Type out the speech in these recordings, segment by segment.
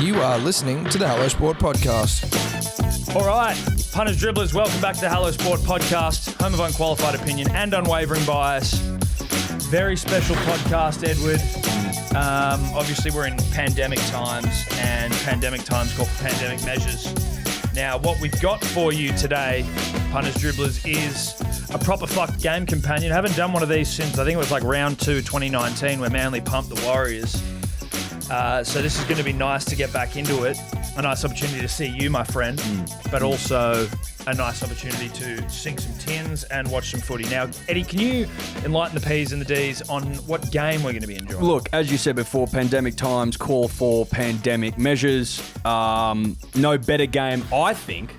You are listening to the Hello Sport Podcast. All right, punters, dribblers, welcome back to the Hello Sport Podcast, home of unqualified opinion and unwavering bias. Very special podcast, Edward. Obviously, we're in pandemic times, and pandemic times call for pandemic measures. Now, what we've got for you today, punters, dribblers, is a proper fucked game companion. I haven't done one of these since, I think it was like round 2, 2019, where Manly pumped the Warriors. So this is going to be nice to get back into it. A nice opportunity to see you, my friend, but also a nice opportunity to sink some tins and watch some footy. Now, Eddie, can you enlighten the P's and the D's on what game we're going to be enjoying? Look, as you said before, pandemic times call for pandemic measures. No better game, I think,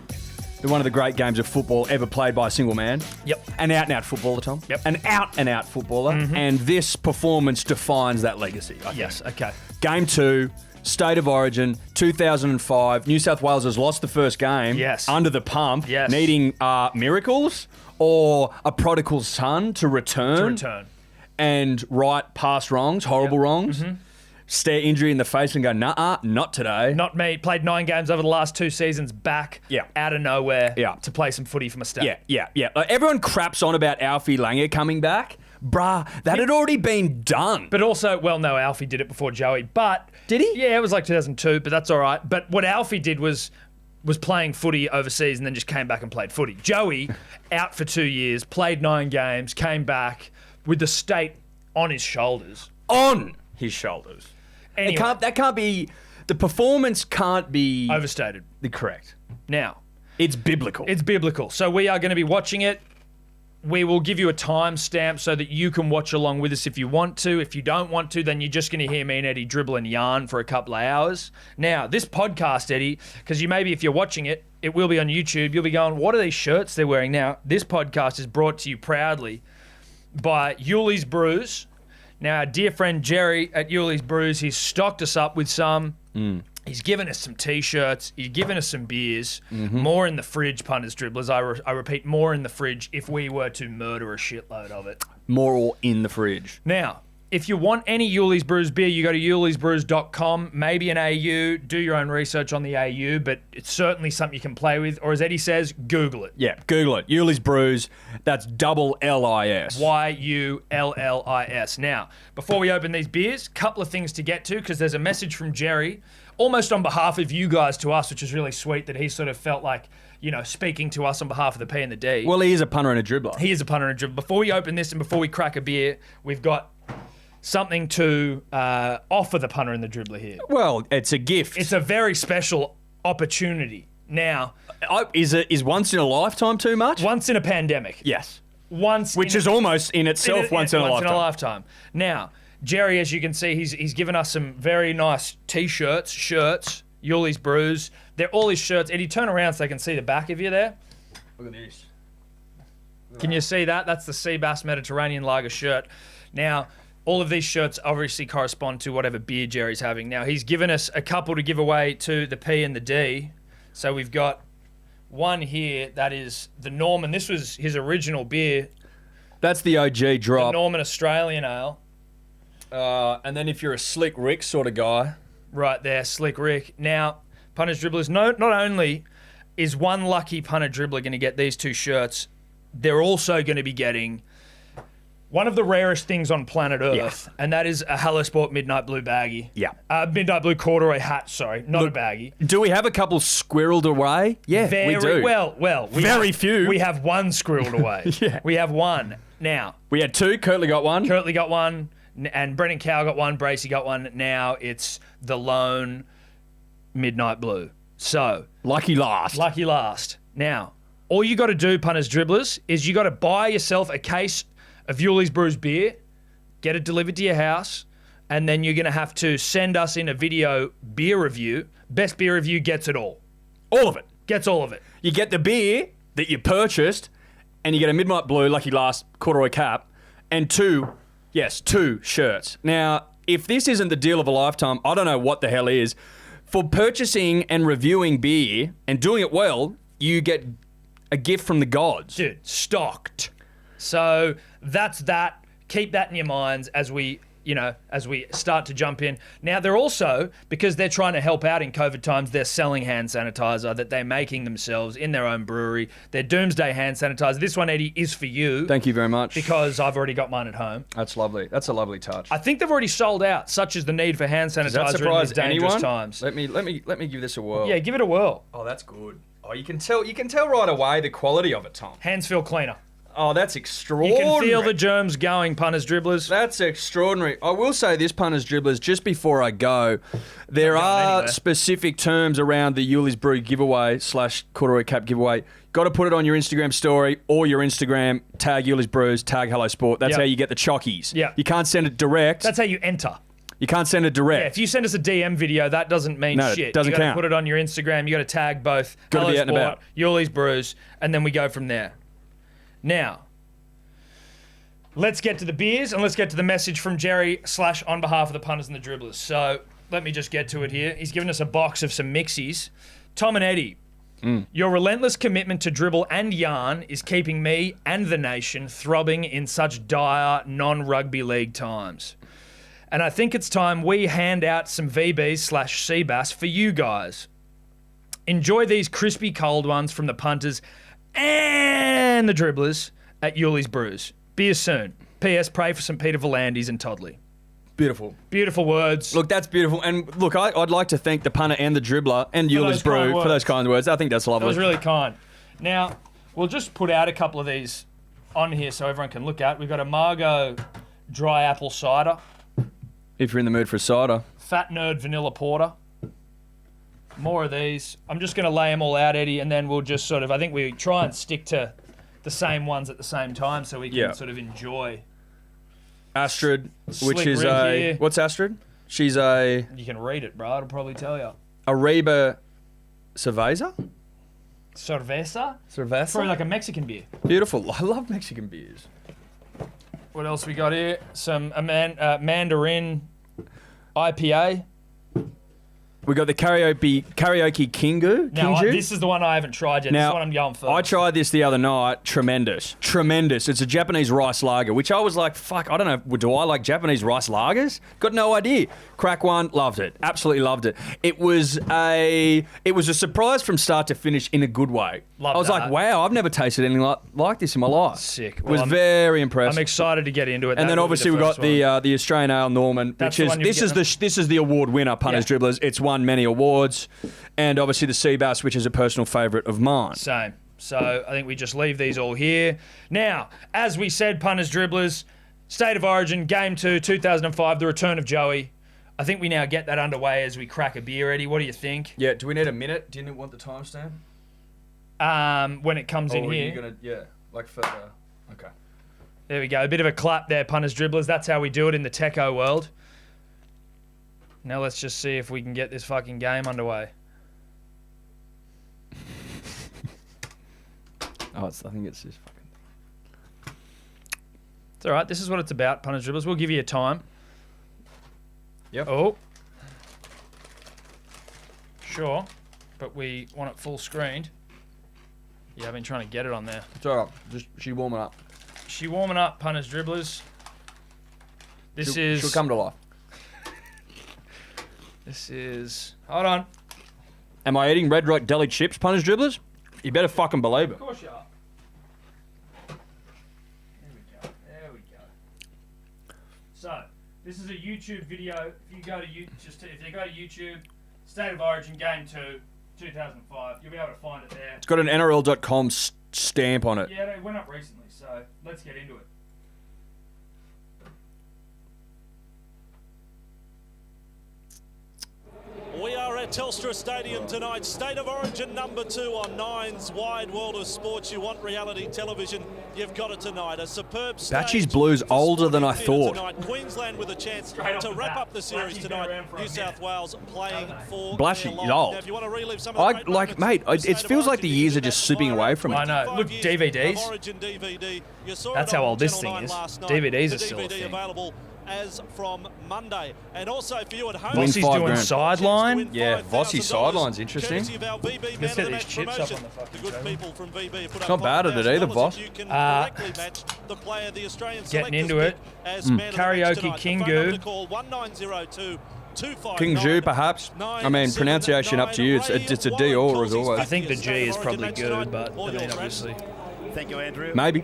than one of the great games of football ever played by a single man. Yep. An out-and-out footballer, Tom. Yep. An out-and-out footballer. Mm-hmm. And this performance defines that legacy, I think. Yes, okay. Game 2, State of Origin, 2005. New South Wales has lost the first game. Yes. Under the pump. Yes. Needing miracles or a prodigal son to return. And right past wrongs, horrible wrongs. Mm-hmm. Stare injury in the face and go, nah, not today. Not me. Played 9 games over the last 2 seasons back out of nowhere to play some footy for my state. Yeah. Like, everyone craps on about Alfie Langer coming back. Bruh, that had already been done. But also, well, no, Alfie did it before Joey. But did he? Yeah, it was like 2002, but that's all right. But what Alfie did was playing footy overseas and then just came back and played footy. Joey, out for 2 years, played 9 games, came back with the state on his shoulders. On his shoulders. Anyway, the performance can't be overstated. Correct. Now, it's biblical. It's biblical. So we are going to be watching it. We will give you a timestamp so that you can watch along with us if you want to. If you don't want to, then you're just going to hear me and Eddie dribble and yarn for a couple of hours. Now, this podcast, Eddie, because if you're watching it, it will be on YouTube. You'll be going, what are these shirts they're wearing now? This podcast is brought to you proudly by Yuli's Brews. Now, our dear friend Jerry at Yuli's Brews, he's stocked us up with some. He's given us some T-shirts. He's given us some beers. Mm-hmm. More in the fridge, punters, dribblers. I repeat, more in the fridge if we were to murder a shitload of it. More in the fridge. Now, if you want any Yuli's Brews beer, you go to yulisbrews.com, maybe an AU. Do your own research on the AU, but it's certainly something you can play with. Or as Eddie says, Google it. Yeah, Google it. Yuli's Brews. That's double L-I-S. YULLIS. Now, before we open these beers, couple of things to get to, because there's a message from Jerry, almost on behalf of you guys to us, which is really sweet that he sort of felt like, speaking to us on behalf of the P and the D. Well, he is a punter and a dribbler. He is a punter and a dribbler. Before we open this and before we crack a beer, we've got something to offer the punter and the dribbler here. Well, it's a gift. It's a very special opportunity. Now, is once in a lifetime too much? Once in a pandemic. Yes. Which is almost in itself once in a lifetime. Now, Jerry, as you can see, he's given us some very nice T-shirts, shirts, Yuli's Brews. They're all his shirts. Eddie, turn around so they can see the back of you there. Look at this. Can you see that? That's the Seabass Mediterranean Lager shirt. Now, all of these shirts obviously correspond to whatever beer Jerry's having. Now, he's given us a couple to give away to the P and the D. So we've got one here that is the Norman. This was his original beer. That's the OG drop. The Norman Australian Ale. And then if you're a Slick Rick sort of guy. Right there, Slick Rick. Now, punters, dribblers, not only is one lucky punter dribbler going to get these 2 shirts, they're also going to be getting one of the rarest things on planet Earth, and that is a Hello Sport Midnight Blue baggie. Yeah. Midnight Blue corduroy hat, sorry, not a baggie. Do we have a couple squirreled away? Yeah, we do. Well, very few. We have one squirreled away. Yeah. We have one. Now. We had 2. Curtly got one. And Brendan Cowell got one, Bracey got one. Now it's the lone Midnight Blue. So. Lucky last. Now, all you got to do, punters, dribblers, is you got to buy yourself a case of Yuli's Brews beer, get it delivered to your house, and then you're going to have to send us in a video beer review. Best beer review gets it all. All of it. Gets all of it. You get the beer that you purchased, and you get a Midnight Blue, lucky last, corduroy cap, and 2 shirts. Now, if this isn't the deal of a lifetime, I don't know what the hell is. For purchasing and reviewing beer and doing it well, you get a gift from the gods. Dude, stocked. So that's that. Keep that in your minds as we as we start to jump in. Now, they're also, because they're trying to help out in COVID times, they're selling hand sanitizer that they're making themselves in their own brewery. Their Doomsday hand sanitizer. This one, Eddie, is for you. Thank you very much. Because I've already got mine at home. That's lovely. That's a lovely touch. I think they've already sold out, such is the need for hand sanitizer Does that surprise in these dangerous anyone? times. Let me give this a whirl. Yeah, give it a whirl. Oh, that's good. Oh, you can tell right away the quality of it, Tom. Hands feel cleaner. Oh, that's extraordinary. You can feel the germs going, punters, dribblers. That's extraordinary. I will say this, punters, dribblers, just before I go, there are specific terms around the Yuli's Brew giveaway / corduroy cap giveaway. Got to put it on your Instagram story or your Instagram, tag Yuli's Brews, tag Hello Sport. That's how you get the chockies. Yeah. You can't send it direct. That's how you enter. You can't send it direct. Yeah, if you send us a DM video, that doesn't mean shit. It doesn't you gotta count. put it on your Instagram. You got to tag both Gotta Hello be out and Sport, about. Yuli's Brews, and then we go from there. Now, let's get to the beers and let's get to the message from Jerry / on behalf of the punters and the dribblers. So let me just get to it here. He's given us a box of some mixies. Tom and Eddie, your relentless commitment to dribble and yarn is keeping me and the nation throbbing in such dire non-rugby league times. And I think it's time we hand out some VBs / Seabass for you guys. Enjoy these crispy cold ones from the punters and the dribblers at Yuli's Brews. Beer soon. P.S. Pray for St. Peter Volandis and Toddley. Beautiful. Beautiful words. Look, that's beautiful. And look, I'd like to thank the punter and the dribbler and Yuli's Brew for those kind words. I think that's lovely. That was really kind. Now, we'll just put out a couple of these on here so everyone can look at. We've got a Margot dry apple cider. If you're in the mood for a cider. Fat Nerd vanilla porter. More of these. I'm just going to lay them all out, Eddie, and then we'll just I think we try and stick to the same ones at the same time so we can sort of enjoy. Astrid, Slick which is rig here. what's Astrid? She's a You can read it, bro. It'll probably tell you. Ariba Cerveza? Cerveza? Cerveza? Probably like a Mexican beer. Beautiful. I love Mexican beers. What else we got here? Some Mandarin IPA. We got the karaoke Kingu. Now, Kinju. this is the one I haven't tried yet. This is what I'm going for. I tried this the other night. Tremendous. It's a Japanese rice lager, which I was like, fuck, I don't know. Do I like Japanese rice lagers? Got no idea. Crack one, loved it. Absolutely loved it. It was a surprise from start to finish in a good way. I was like, wow, I've never tasted anything like this in my life. Sick. Well, was very impressed. I'm excited to get into it. And then obviously we got the Australian Ale Norman, That's which the this is the award winner, punters dribblers. It's won many awards, and obviously the Seabass, which is a personal favourite of mine. Same. So I think we just leave these all here. Now, as we said, punters, dribblers, State of Origin, Game 2, 2005, the return of Joey. I think we now get that underway as we crack a beer, Eddie. What do you think? Yeah, do we need a minute? Do you want the timestamp? When it comes in here. further. Okay. There we go. A bit of a clap there, punters, dribblers. That's how we do it in the techo world. Now let's just see if we can get this fucking game underway. I think it's this fucking... It's all right. This is what it's about, punters, dribblers. We'll give you a time. Yep. Oh. Sure. But we want it full screened. Yeah, I've been trying to get it on there. It's all right. Just she warming up. She warming up, punters, dribblers. She'll come to life. This is... Hold on. Am I eating Red Rock deli chips, punters, dribblers? You better fucking believe it. Of course you are. There we go. So, this is a YouTube video. If you go to YouTube, State of Origin Game 2, 2005, you'll be able to find it there. It's got an NRL.com stamp on it. Yeah, they went up recently, so let's get into it. We are at Telstra Stadium tonight. State of Origin number 2 on Nine's Wide World of Sports. You want reality television, you've got it tonight. A superb stage. Batchy's Blues older than I thought. Tonight. Queensland with a chance to wrap up the series tonight. New South Wales playing for Blashy, their you're life. old. Now, if you want to relive some of the great Like, moments mate, of State it of feels like Origin, the years you are can just slipping away from it. I know. Look, 5 years DVDs. of Origin DVD. You saw That's it how on old this Channel thing 9 is. last night. DVDs The are still a DVD thing. available as from Monday. And also for you at home, Win Vossi's $5 doing grand. sideline. Yeah, Vossi sideline's interesting. Let's get these chips up on the fucking table. It's not bad at it either, Voss. Getting into it. Karaoke Kingu. King Ju, perhaps. I mean, pronunciation up to you. It's a D or as I always. think the G is probably good, but I mean, obviously. Thank you, Andrew. Maybe.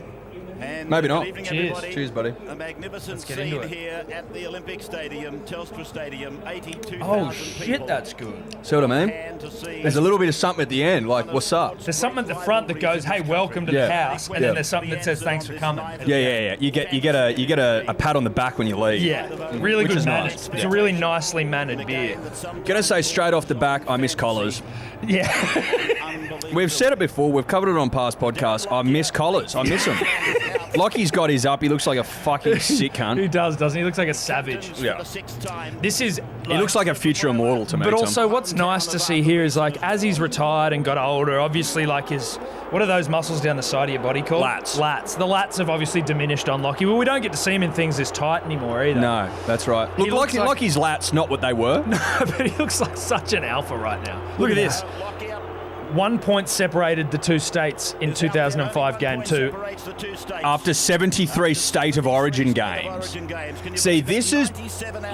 And Maybe not. good evening, Cheers. everybody. Cheers, buddy. A magnificent get into scene it. here at the Olympic Stadium, Telstra Stadium, 82,000 Oh, people. shit, that's good. See what I mean? And to see There's a little bit of something at the end, like, what's up? There's something at the front that goes, "Hey, welcome to the Yeah. house," and Yeah. then there's something that says, "Thanks for coming." Yeah. You get a pat on the back when you leave. Yeah, really Which good is mannered. nice. It's a really nicely mannered beer. Gonna say straight off the back, I miss collars. Yeah. We've said it before. We've covered it on past podcasts. I miss collars. I miss them. Lockie's got his up. He looks like a fucking sick He cunt. does, doesn't he? He looks like a savage. Yeah. This is. He looks like a future immortal to me. But Tom. also, what's nice to see here is like as he's retired and got older, obviously, like his what are those muscles down the side of your body called? Lats. Lats. The lats have obviously diminished on Lockie. Well, we don't get to see him in things this tight anymore either. No, that's right. Look, looks like- Lockie's lats not what they were. But he looks like such an alpha right now. Look at this. 1 point separated the two states in 2005 Game 2. After 73 State of Origin games. See, this is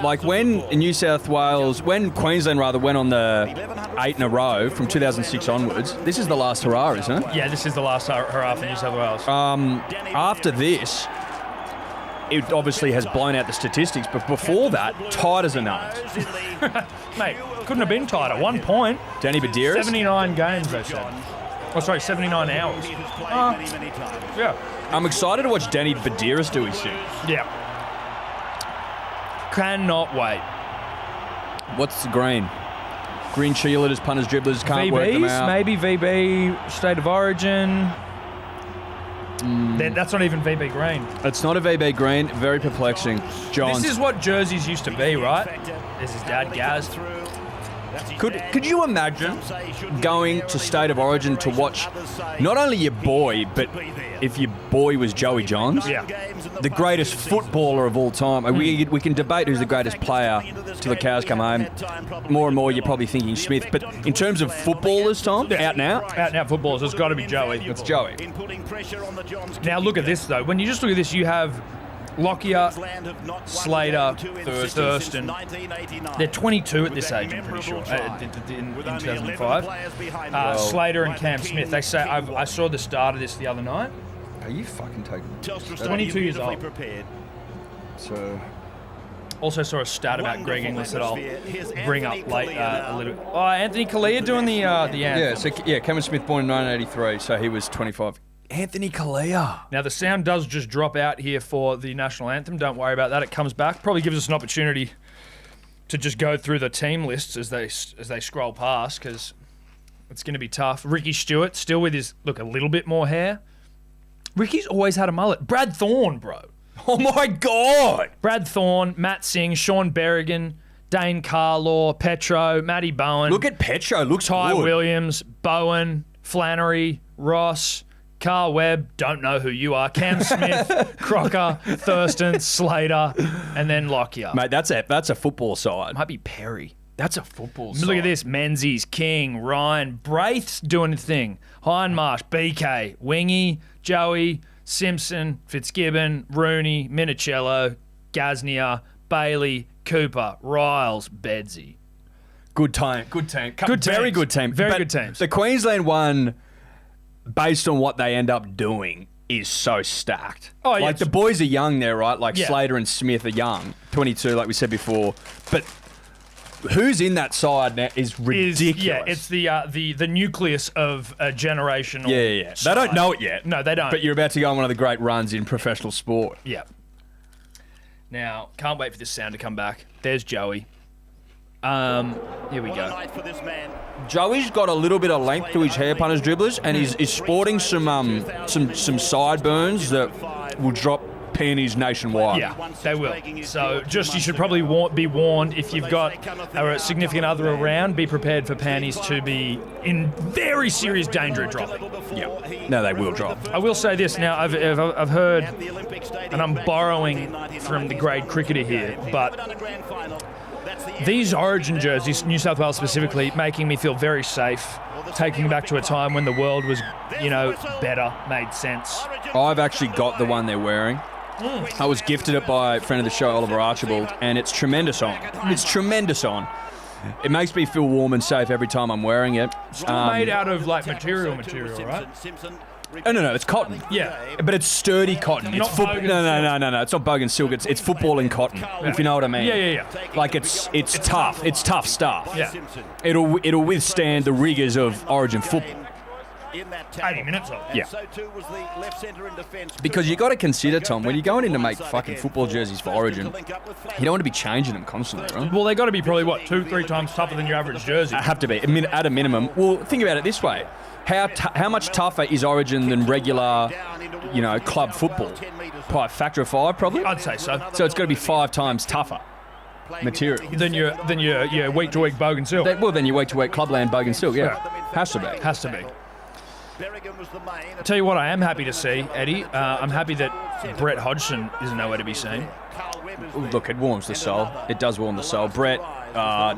like when in New South Wales, when Queensland rather went on the 8 in a row from 2006 onwards. This is the last hurrah, isn't it? Yeah, this is the last hurrah for New South Wales. After this, it obviously has blown out the statistics, but before that, tight as a nut. Mate, couldn't have been tighter. 1 point. Danny Badiris. 79 games, they said. Oh, sorry, 79 hours. Yeah. I'm excited to watch Danny Badiris do his shit. Yeah. Cannot wait. What's the green? Green cheerleaders, punters, dribblers, can't work them VBs, out. maybe VB, State of Origin. That's not even VB green. It's not a VB green, very perplexing. Johns. This is what jerseys used to be, right? This is Dad Gaz. Could you imagine going to State of Origin to watch not only your boy, but if your boy was Joey Johns? Yeah. The greatest footballer of all time. We can debate who's the greatest player till the cows come home. More and more you're probably thinking Smith. But in terms of footballers, Tom, out and out, Out and out footballers, it's got to be Joey. it's Joey. Now look at this, though. When you just look at this, you have Lockyer, Slater, Thurston. They're 22 at this age, I'm pretty sure, in 2005. Slater and Cam Smith. They say, I saw the start of this the other night. Are you fucking taking 22 years old. So Also saw a stat about Greg Inglis that I'll bring up late a little bit. Oh, Anthony Kalia doing the anthem. Cameron Smith born in 1983, so he was 25. Anthony Kalia. Now, the sound does just drop out here for the national anthem. Don't worry about that. It comes back. Probably gives us an opportunity to just go through the team lists as they scroll past, because it's going to be tough. Ricky Stewart, still with his, look, a little bit more hair. Ricky's always had a mullet. Brad Thorne, bro. Oh, my God. Brad Thorne, Matt Singh, Sean Berrigan, Dane Carlaw, Petro, Matty Bowen. Look at Petro. Looks Ty good. Williams, Bowen, Flannery, Ross, Carl Webb, don't know who you are, Cam Smith, Crocker, Thurston, Slater, and then Lockyer. Mate, that's a football side. Might be Perry. That's a football side. Look at this. Menzies, King, Ryan, Braith's doing a thing. Hindmarsh, BK, Wingy, Joey, Simpson, Fitzgibbon, Rooney, Minicello, Gaznia, Bailey, Cooper, Riles, Bedsy. Good team. Good team. Good Very teams. good team. Very But good teams. The Queensland one, based on what they end up doing, is so stacked. Oh, yeah, Like, the boys are young there, right? Like, Yeah. Slater and Smith are young. 22, like we said before. But who's in that side now is ridiculous. It's the nucleus of a generational. Yeah. They don't know it yet. No, they don't. But you're about to go on one of the great runs in professional sport. Yeah. Now, can't wait for this sound to come back. There's Joey. Here we go. Joey's got a little bit of length to his hair, punters, dribblers, and he's sporting some sideburns that will drop panties nationwide. Yeah, they will. So just you should probably be warned if you've got a significant other around, be prepared for panties to be in very serious danger of dropping. Yeah. No, they will drop. I will say this now, I've heard, and I'm borrowing from the grade cricketer here, but these Origin jerseys, New South Wales specifically, making me feel very safe, taking me back to a time when the world was, better, made sense. I've actually got the one they're wearing. I was gifted it by a friend of the show, Oliver Archibald, and it's tremendous on. It's tremendous on. It makes me feel warm and safe every time I'm wearing it. Still made out of material, right? Oh, no, it's cotton. Yeah. But it's sturdy cotton. Not It's bogan No, it's not bogan silk. It's footballing cotton, if you know what I mean. Yeah. Like it's tough. It's tough stuff. Yeah. It'll withstand the rigours of Origin football. 80 minutes of it. Yeah. Because you got to consider, Tom, when you're going in to make fucking football jerseys for Origin, you don't want to be changing them constantly, right? Well, they got to be probably, 2-3 times tougher than your average jersey. Have to be, at a minimum. Well, think about it this way. How much tougher is Origin than regular, club football? By a factor of 5, probably? I'd say so. So it's got to be 5 times tougher material. Than your week-to-week bogan silk. Then your week-to-week Clubland bogan silk, yeah. Has to be. Has to be. I'll tell you what I am happy to see, Eddie. I'm happy that Brett Hodgson is nowhere to be seen. Look, it warms the soul. It does warm the soul. Brett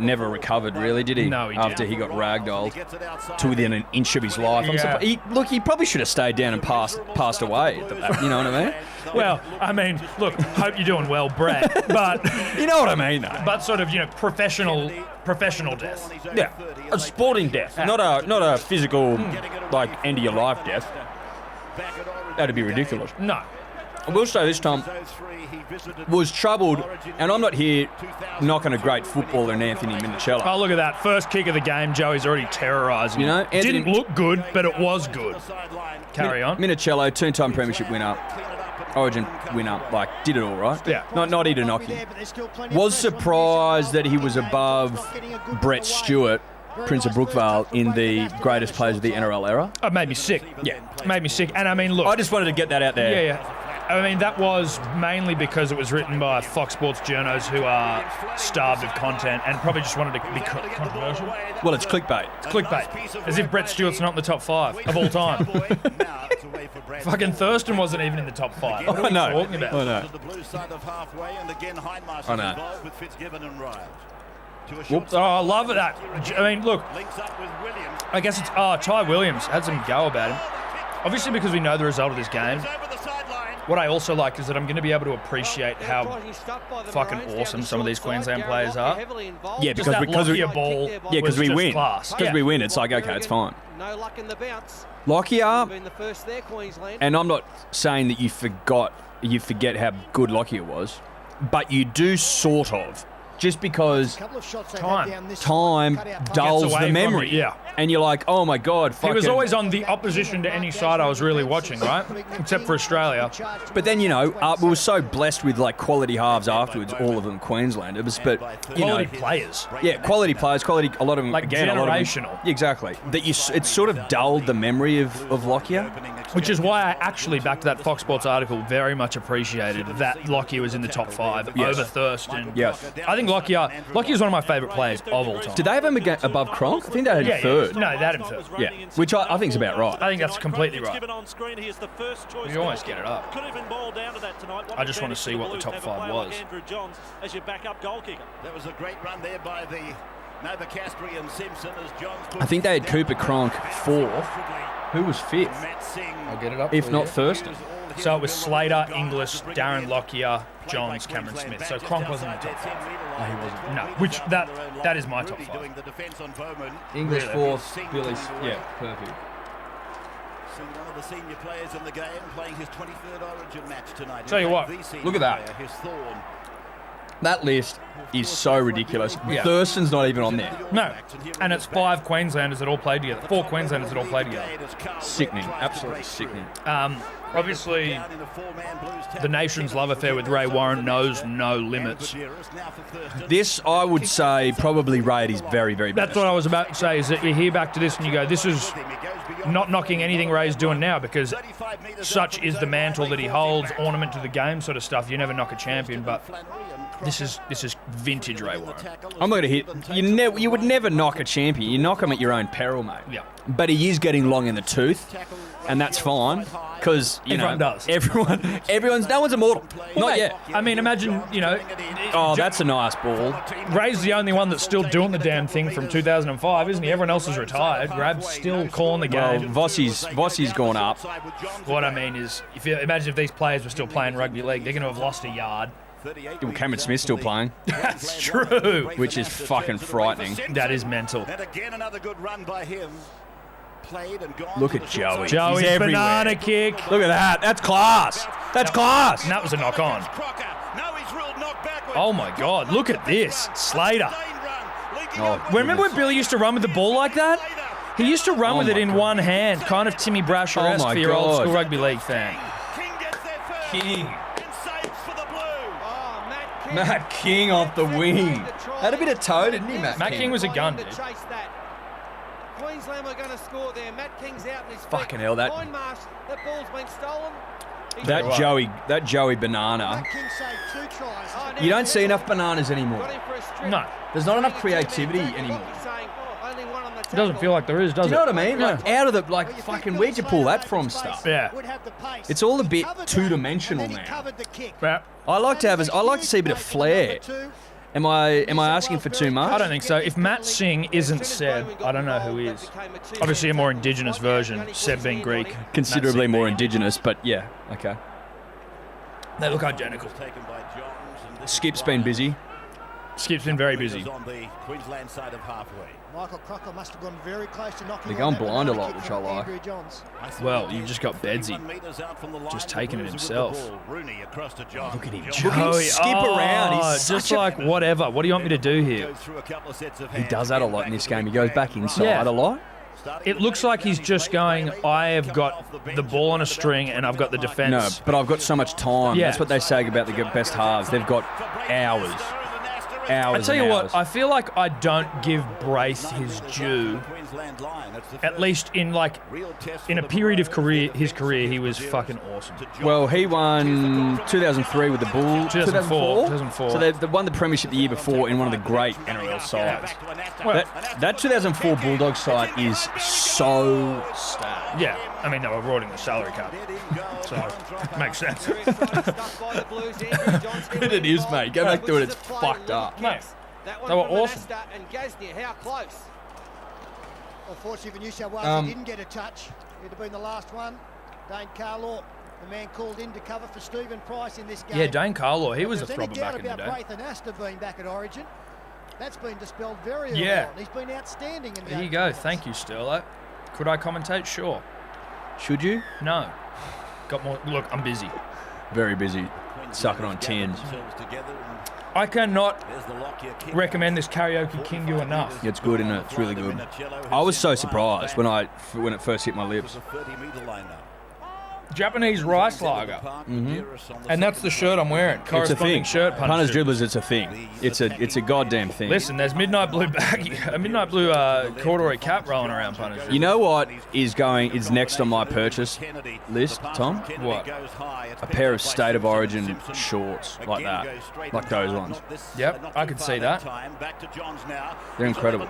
never recovered, really, did he? No, he After didn't. he got ragdolled to within an inch of his life. Yeah. He probably should have stayed down and passed away. You know what I mean? Well, hope you're doing well, Brett. But You know what I mean, though. but sort of, professional death. Yeah, a sporting death, not a physical, end of your life death. That'd be ridiculous. No. I will say this, Tom, was troubled, and I'm not here knocking a great footballer in Anthony Minicello. Oh, look at that. First kick of the game, Joey's already terrorising. Anthony Didn't look good, but it was good. Carry on. Minicello, 2-time premiership winner, Origin winner, did it all right. Yeah. Not Itanaki. Was surprised that he was above Brett Stewart, Prince of Brookvale, in the greatest players of the NRL era. It made me sick. Yeah. Made me sick. And look. I just wanted to get that out there. Yeah. That was mainly because it was written by Fox Sports journos who are starved of content and probably just wanted to be controversial. Well, it's clickbait. It's clickbait. As if Brett Stewart's not in the top 5 of all time. Fucking Thurston wasn't even in the top 5. What are we talking about? I know. Whoops. Oh, I love that. Look. I guess it's Ty Williams had some go about him. Obviously, because we know the result of this game. What I also like is that I'm going to be able to appreciate how fucking awesome some of these Queensland players are. Yeah, Just that Lockyer ball. because we win. Class. Because we win, it's okay, it's fine. No luck in the bounce. Lockyer, Been the first there, Queensland. and I'm not saying that you forget how good Lockyer was, but you do sort of. Just because Time dulls away the from memory. it, yeah. And you're like, oh my God, He fucking... was always on the opposition to any side I was really watching, right? Except for Australia. But then, we were so blessed with, quality halves afterwards, all of them Queenslanders, but, Quality players. Yeah, quality players, a lot of them, again, generational. A lot of them, exactly. It sort of dulled the memory of Lockyer. Which is why I actually, back to that Fox Sports article, very much appreciated that Lockyer was in the top 5 over Thurston. Yes. I think Lockyer's one of my favourite players of all time. Did they have him above Cronk? I think they had him third. Yeah. No, they had him third. Yeah, which I think is about right. I think that's completely right. You almost get it up. I just want to see what the top 5 was. As your backup goal kicker. That was a great run there by the Novacastri and Simpson as Johns. I think they had Cooper Cronk 4th. Who was 5th? I'll get it up. If not Thurston. So it was Slater, Inglis, Darren Lockyer, Johns, Cameron Smith. So Cronk wasn't in the top 5. No, he wasn't. No, which that is my top 5. English Really? 4th, Billy's... Yeah, perfect. One of the senior players in the game playing his 23rd Origin match tonight. Tell you what, look at that. His Thorn. That list is so ridiculous. Yeah. Thurston's not even on there. No, and it's 5 Queenslanders that all played together. 4 Queenslanders that all played together. Sickening. Absolutely sickening. Obviously, the nation's love affair with Ray Warren knows no limits. This, I would say, probably rate is very, very best. That's what I was about to say, is that you hear back to this and you go, this is not knocking anything Ray's doing now because such is the mantle that he holds, ornament to the game sort of stuff. You never knock a champion, but this is vintage Ray Warren. I'm not going to hit. You would never knock a champion. You knock him at your own peril, mate. Yeah. But he is getting long in the tooth, and that's fine because Everyone does. Everyone's no one's immortal. Not Mate, yet. I mean, imagine, Oh, that's a nice ball. Ray's the only one that's still doing the damn thing from 2005, isn't he? Everyone else is retired. Rab's still calling the Well, game. Vossi's gone up. What I mean is, imagine if these players were still playing rugby league, they're going to have lost a yard. Well, Cameron Smith's still playing, That's true. which is fucking frightening. That is mental. And again, another good run by him. Played and gone Look to at the short Joey. side. Joey's He's everywhere. banana kick. Look at that. That's class. That's class. And that was a knock on. Crocker. Now he's ruled knocked backwards. Oh my God, look at this. Slater. Oh, Remember when Billy used to run with the ball like that? He used to run Oh with it my in God. one hand, kind of Timmy Brasher-esque Oh my for your old God. school rugby league fan. King gets there first. King. And saves for the blue. Oh, Matt King. Matt King off the wing. Had a bit of toe, didn't he, Matt King was a gun, dude. Queensland were going to score there. Matt King's out in his feet. Fucking hell, that- Line marsh, that ball's been stolen. He's That got Joey banana. King saved 2 tries. Oh, now You don't he's see enough bananas anymore. got him for a strip. No. There's not enough 32 men creativity tackle. anymore. He's saying, only one on the It doesn't tackle. feel like there is, does Do it? you know what I mean? Like out of the Well, you think fucking Billy where'd you pull Slater that opened from space, stuff? Yeah. would have the pace. It's all a He bit covered that, two-dimensional and then he now. covered the kick. Yeah. I like to have I like to see a bit of flair. Am I asking for too much? I don't think so. If Matt Singh isn't Seb, I don't know who is. Obviously a more indigenous version, Seb being Greek. Considerably more indigenous, but yeah, okay. They look identical. Taken by Johns, and this Skip's is been Ryan. busy. Skip's been very busy. On the Queensland side of halfway. Michael Crocker must have gone very close to knocking They're going on that blind a banana lot, kick which from I like. Andrew Johns. Well, you've just got Bedsy. Just taking it himself. Rooney across to John. Look at him. John Look at him Joey, skip around. He's just such a- like whatever. What do you want me to do here? goes through a couple of sets of He hands, does that a again lot in back this to game. the He goes big back man. inside Yeah. a lot. It looks like he's just going, I have got the ball on a string and I've got the No, defence. but I've got so much time. Yeah. That's what they say about the best halves. They've got hours. I tell you what, I feel like I don't give Braith his due. At least in a period of his career, he was fucking awesome. Well, he won 2003 with the Bull. 2004. So they won the premiership the year before in one of the great NRL sides. That 2004 Bulldogs side is so stacked. Yeah, I mean, they were avoiding the salary cap. So, makes sense. It is, mate. Go back to it. It's fucked up. Mate, That they were one from awesome. Manasta and Gasnier, how close? Unfortunately for New South Wales, he didn't get a touch. It'd have been the last one. Dane Carlaw, the man called in to cover for Stephen Price in this game. Yeah, Dane Carlaw, he was a If there's any throbber back doubt in the about day. Braith and Astor being back at Origin, that's been dispelled very early Yeah. on. He's been outstanding in the There you open go. games. Thank you, Sterlo. Could I commentate? Sure. Should you? No. Got more. Look, I'm busy. Very busy. Sucking on tins. I cannot recommend this Karaoke Kingu enough. It's good, isn't it? It's really good. I was so surprised when it first hit my lips. Japanese rice lager. And that's the shirt I'm wearing. It's a Corresponding thing. shirt. Punters dribblers, it's a thing. It's a goddamn thing. Listen, there's midnight blue corduroy cap rolling around punters. You know what is next on my purchase list, Tom? What? A pair of State of Origin shorts like that, like those ones. Yep, I could see that. They're incredible.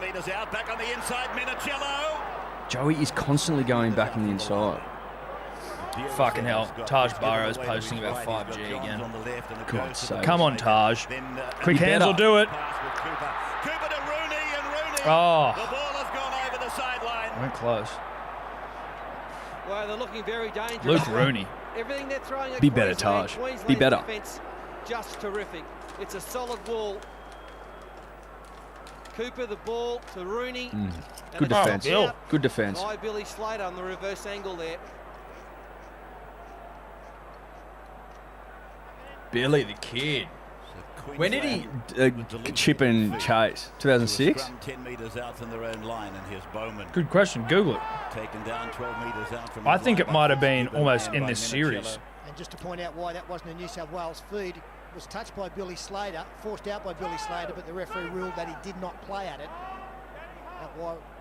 Joey is constantly going back on the inside. Fucking hell. Taj Burrows posting about 5G again. God's sake. Come on, Taj. Quick You hands better. will do it. Oh. The ball has gone over the sideline. Went close. Well, they're looking very dangerous. Luke Rooney. Everything they're throwing at Be better, Queensland, Taj. Queensland's Be better. defence, just terrific. It's a solid wall. Cooper, the ball to Rooney. And Good it's defence. Bill. Good defence. by Billy Slater on the reverse angle there. Billy the Kid. When did he chip and chase? 2006? 10 metres out from their own line, and here's Bowman Good question. Google it. taken down 12 metres out from I his think line it might have by been Cooper, almost down in by this series. And just to point out why that wasn't a New South Wales feed, it was touched by Billy Slater, forced out by Billy Slater, but the referee ruled that he did not play at it.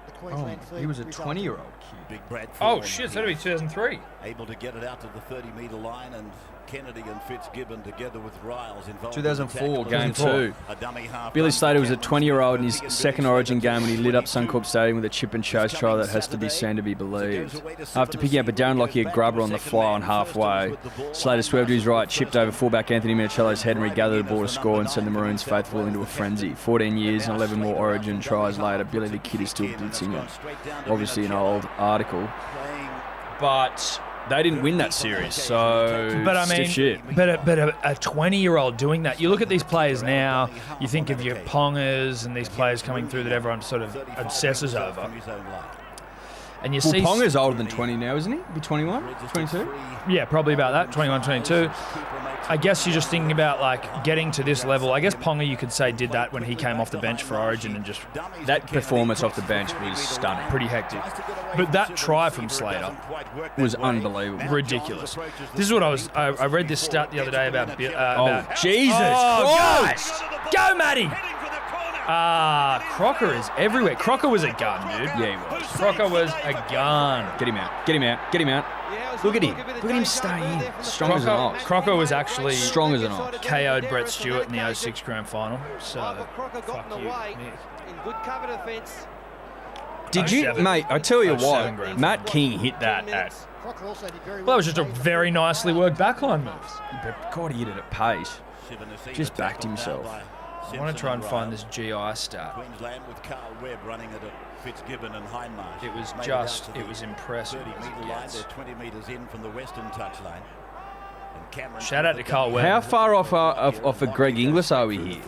the Queensland feed He was a resulted. 20-year-old kid. Big Brad Oh, Thorne shit. So here, that'd be 2003. able to get it out to the 30-metre line, and Kennedy and Fitzgibbon together with Riles involved. 2004, game 2004. 2. A dummy half Billy run Slater for was a Cameron 20-year-old in Smith. his second Origin game when he lit up Suncorp Stadium with a chip and chase try that has to be seen to be believed. After picking up a Darren Lockyer grubber on the fly on halfway, Slater swerved to his right, chipped over fullback Anthony Minicello's head and regathered the ball to score and send the Maroons faithful into a frenzy. 14 years and 11 more Origin tries later, Billy the Kid is still blitzing it. Obviously an old article. But they didn't win that series, so But I stiff mean, shit. but a 20-year-old doing that. You look at these players now. You think of your Pongers and these players coming through that everyone sort of obsesses over. And you Well, see, Ponga's older than 20 now, isn't he? Be 21, 22? yeah, probably about that. 21, 22. I guess you're just thinking about like getting to this level. I guess Ponga, you could say, did that when he came off the bench for Origin and just That performance off the bench was stunning. pretty hectic. But that try from Slater, Was unbelievable. ridiculous. This is what I read this stat the other day about. Jesus Oh, Christ! Go, Matty! Crocker is everywhere. Crocker was a gun, dude. Yeah, he was. Crocker was a gun. Get him out. Get him out. Get him out. Look at him. Look at him stay in. Strong as an ox. Crocker was actually Strong as an ox. KO'd Brett Stewart in the 06 grand final. So, Michael Crocker got fuck in the you, way Nick. in good cover defence. Did you, 07. mate? I tell you 07 what, grand Matt King hit that at. Crocker also did very Well, that well. was just a very nicely worked backline move. But God, he hit it at pace. Just backed himself. I want to try and find this GI stat. Queensland with Carl Webb running it at Fitzgibbon and Hindmarsh. It was Made just, out to it the was impressive. 30-metre line. They're 20 metres in from the western touch line. And Cameron Shout out to Carl Webb. How far off of Greg Inglis are we here?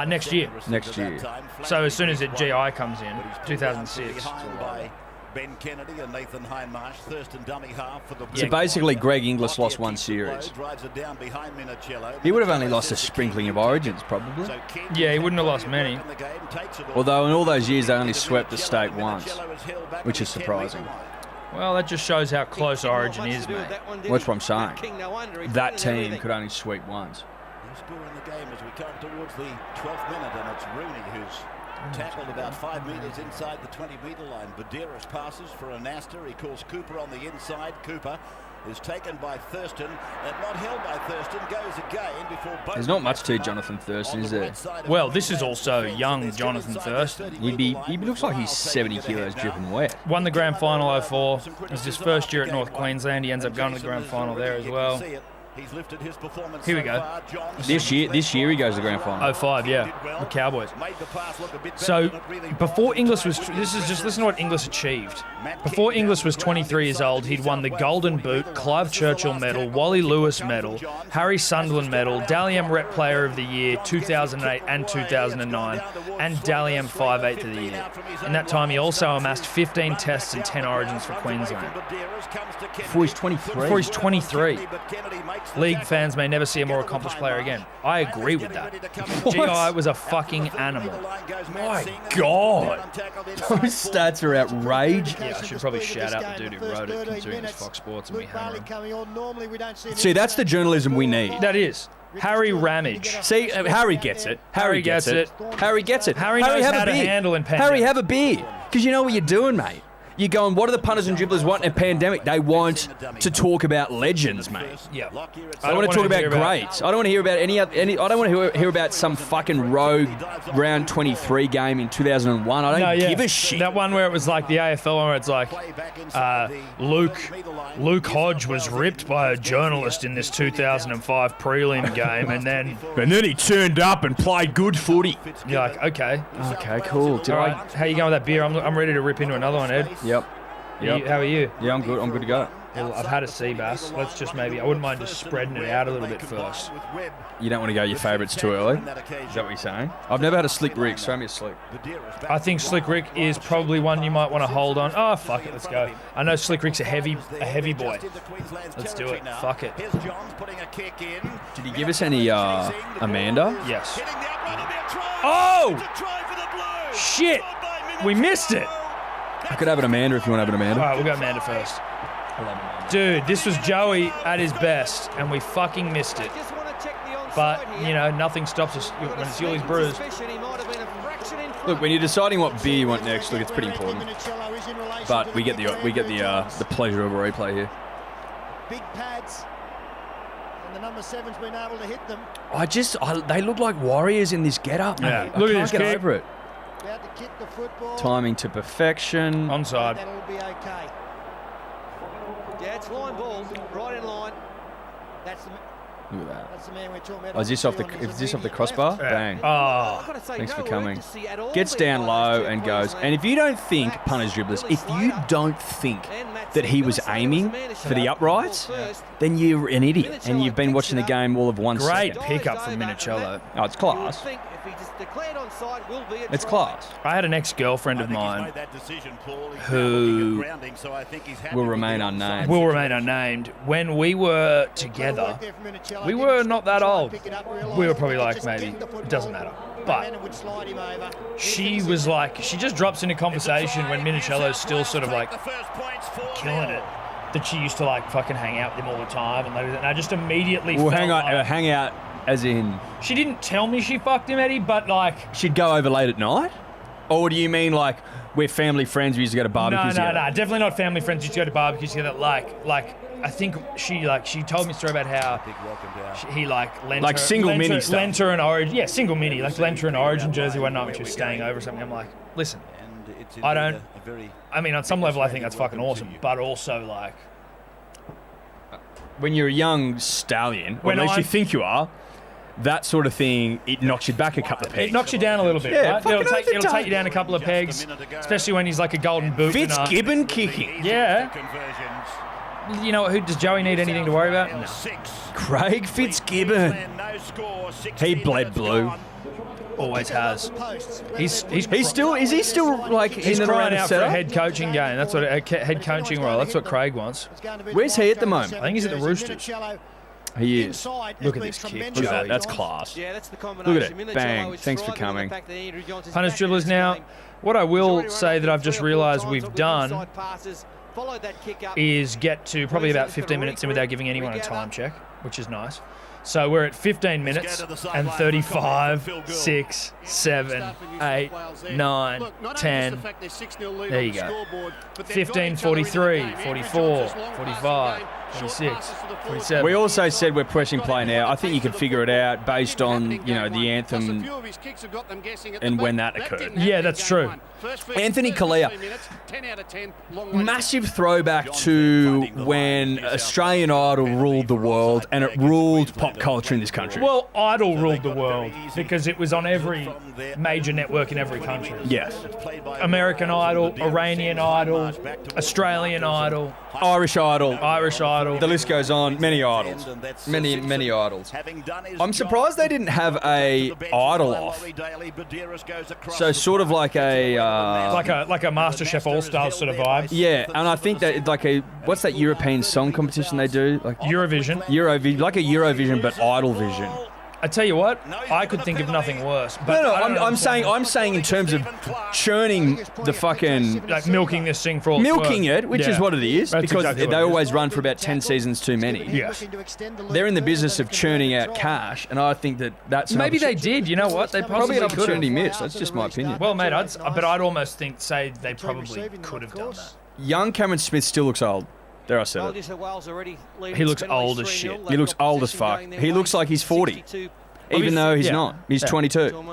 Next year. Next year. So as soon as the GI comes in, 2006. By Ben Kennedy and Nathan Hindmarsh, Thurston dummy half for the So basically, Greg Inglis lost one series. drives it down behind Minicello. He would have only lost a sprinkling of Origins, probably. So King Yeah, he wouldn't have lost many. in the game, takes it all. Although in all those years, they only swept the state once, which is surprising. Well, that just shows how close Origin is, mate. That's what I'm saying. That team could only sweep once. No score in the game as we come towards the 12th minute, and it's Rooney who's tackled about 5 metres inside the 20-metre line. Badeiros passes for Anasta. He calls Cooper on the inside. Cooper is taken by Thurston and not held by Thurston. Goes again before both. There's not much to Jonathan Thurston, is there? Well, this is also young Jonathan Thurston. He looks like he's 70 kilos dripping wet. Won the grand final 04. It was his first year at North Queensland. He ends up going to the grand final there as well. He's lifted his performance. Here we go. This year he goes to the grand final. 05, yeah, the Cowboys. So before Inglis was, this is just listen to what Inglis achieved. Before Inglis was 23 years old, he'd won the Golden Boot, Clive Churchill Medal, Wally Lewis Medal, Harry Sunderland Medal, Dally M Rep Player of the Year 2008 and 2009, and Dally M 5/8 of the Year. In that time, he also amassed 15 tests and 10 Origins for Queensland. Before he's 23. Before he's 23. League fans may never see a more accomplished player again. I agree with that. GI was a fucking animal. My God. Those stats are outrageous. Yeah, I should probably shout out the dude who wrote it, considering it's Fox Sports and we hammer him. coming on. Normally we don't see See, that's the journalism we need. That is. Harry Ramage. See, Harry gets it. Harry gets it. Harry gets it. Harry knows have how a to beer. handle in Harry, pandemic. have a beer. Because you know what you're doing, mate. You're going, what do the punters and dribblers want in a pandemic? They want to talk about legends, mate. Yeah. I want to talk about greats. I don't want to hear about any. I don't want to hear about some fucking rogue round 23 game in 2001. I don't give a shit. That one where it was like the AFL one where it's like Luke Hodge was ripped by a journalist in this 2005 prelim game, and then he turned up and played good footy. you're like, okay, Okay, cool. all right, how you going with that beer? I'm ready to rip into another one, Ed. Yep. How are you? Yeah, I'm good. I'm good to go. Well, I've had a sea bass. Let's just maybe, I wouldn't mind just spreading it out a little bit first. You don't want to go your favourites too early? Is that what you're saying? I've never had a Slick Rick. Show me a Slick. I think Slick Rick is probably one you might want to hold on. Oh, fuck it, let's go. I know Slick Rick's a heavy boy. Let's do it. Fuck it. Did he give us any Amanda? Yes. Oh! Shit! We missed it! I could have an Amanda if you want to have an Amanda. All right, we'll go Amanda first. Dude, this was Joey at his best, and we fucking missed it. But, you know, nothing stops us when it's Yuli's Brews. Look, when you're deciding what beer you want next, look, it's pretty important. But we get the pleasure of a replay here. Big pads. And the number 7's been able to hit them. They look like warriors in this get-up, mate. Yeah. I Look at can't this get kick. over it. About to kick the football. Timing to perfection. Onside. That'll be okay. Yeah, it's line ball, right in line. That's the, Look at that. that's the man we're talking about. Oh, is this off the Immediate crossbar? left. Bang. Oh, I've got to say, Thanks no for coming. urgency at all Gets there down by those low two and goes. Queensland And if you don't think, backs. punters, dribblers, Billy if you Slater don't think and Matt that he was Minnesota aiming the man to for shut the up uprights, first. then you're an idiot and you've been watching the game all of 1 great second. pickup from Minicello. Oh, it's You would class. think if he just declared onside, will be a It's try. class. I had an ex-girlfriend of mine who Will remain unnamed. will remain unnamed. When we were together, we were not that old. We were probably like maybe, it doesn't matter. But she was like, she just drops into conversation when Minicello's still sort of like killing it. That she used to like fucking hang out with him all the time, and I just immediately Well, felt like, hang out as in she didn't tell me she fucked him, Eddie, but like she'd go over late at night? Or do you mean like we're family friends, we used to go to barbecues no, together? definitely not family friends. Used to go to barbecues together. Like I think she told me a story about how he lent Like her, single lent mini her, stuff. lent her an Origin, yeah, single mini, like lent her an Origin jersey one night when she was staying over or something. I'm like, listen, I don't. I mean, on some level, I think that's fucking awesome, but also like When you're a young stallion, or When at least you I'm- think you are, that sort of thing, it knocks you back a couple of pegs. it knocks you down a little bit, Yeah, right? fucking oath it It'll take does. you down a couple of pegs, especially when he's like a golden boot. winner. Fitzgibbon kicking. Yeah. You know, who does Joey need anything to worry about? No. Craig Fitzgibbon. He bled blue. Always has. He's He's still, is he still like He's in and around crying the out for a setup? head coaching game. That's what a head coaching role. That's what Craig wants. Where's he at the moment? I think he's at the Roosters. He is. Look at this kick. Look at that. That's class. Yeah, that's the combination. Look at it. Minicello Bang. is Thanks for thriving on the coming. fact that Andrew Johnson's Punters, back in dribblers this now. game. What I will Joey say ran that I've three just or four realised times we've with done inside passes, followed that kick up. is get to probably about 15 minutes in without giving anyone a time check, which is nice. So we're at 15 minutes and 35, 6, 7, 8, 9, 10. There you go. 15, 43, 44, 45, 46, 47. We also said we're pressing play now. I think you can figure it out based on, you know, the anthem and when that occurred. Yeah, that's true. Anthony Kalia, massive throwback to when Australian Idol ruled the world and it ruled pop culture in this country. Well, Idol ruled the world because it was on every major network in every country. Yes. American Idol, Iranian Idol, Australian Idol, Irish Idol. Irish Idol. The list goes on. Many idols. Many idols. I'm surprised they didn't have a idol off. So sort of like a... like a MasterChef All-Stars sort of vibe. yeah, and I think that like a... What's that European song competition they do? Like Eurovision. like a Eurovision, but Idol Vision. I tell you what, I could think of nothing worse. But No, I don't I'm saying in terms of churning the fucking... like milking this thing for all it's Milking worth. it, which Yeah. is what it is, That's because exactly what they it is. always run for about 10 seasons too many. Yes. They're in the business of churning out cash, and I think that that's... an Maybe they opportunity- did. You know what? They Probably an possibly could opportunity have. missed. That's just my opinion. Well, mate, I'd almost say they probably could have done that. Young Cameron Smith still looks old. There, I said it. He looks old as shit. He looks old as fuck. He looks like he's 40. Even though he's Yeah. not. He's Yeah. 22.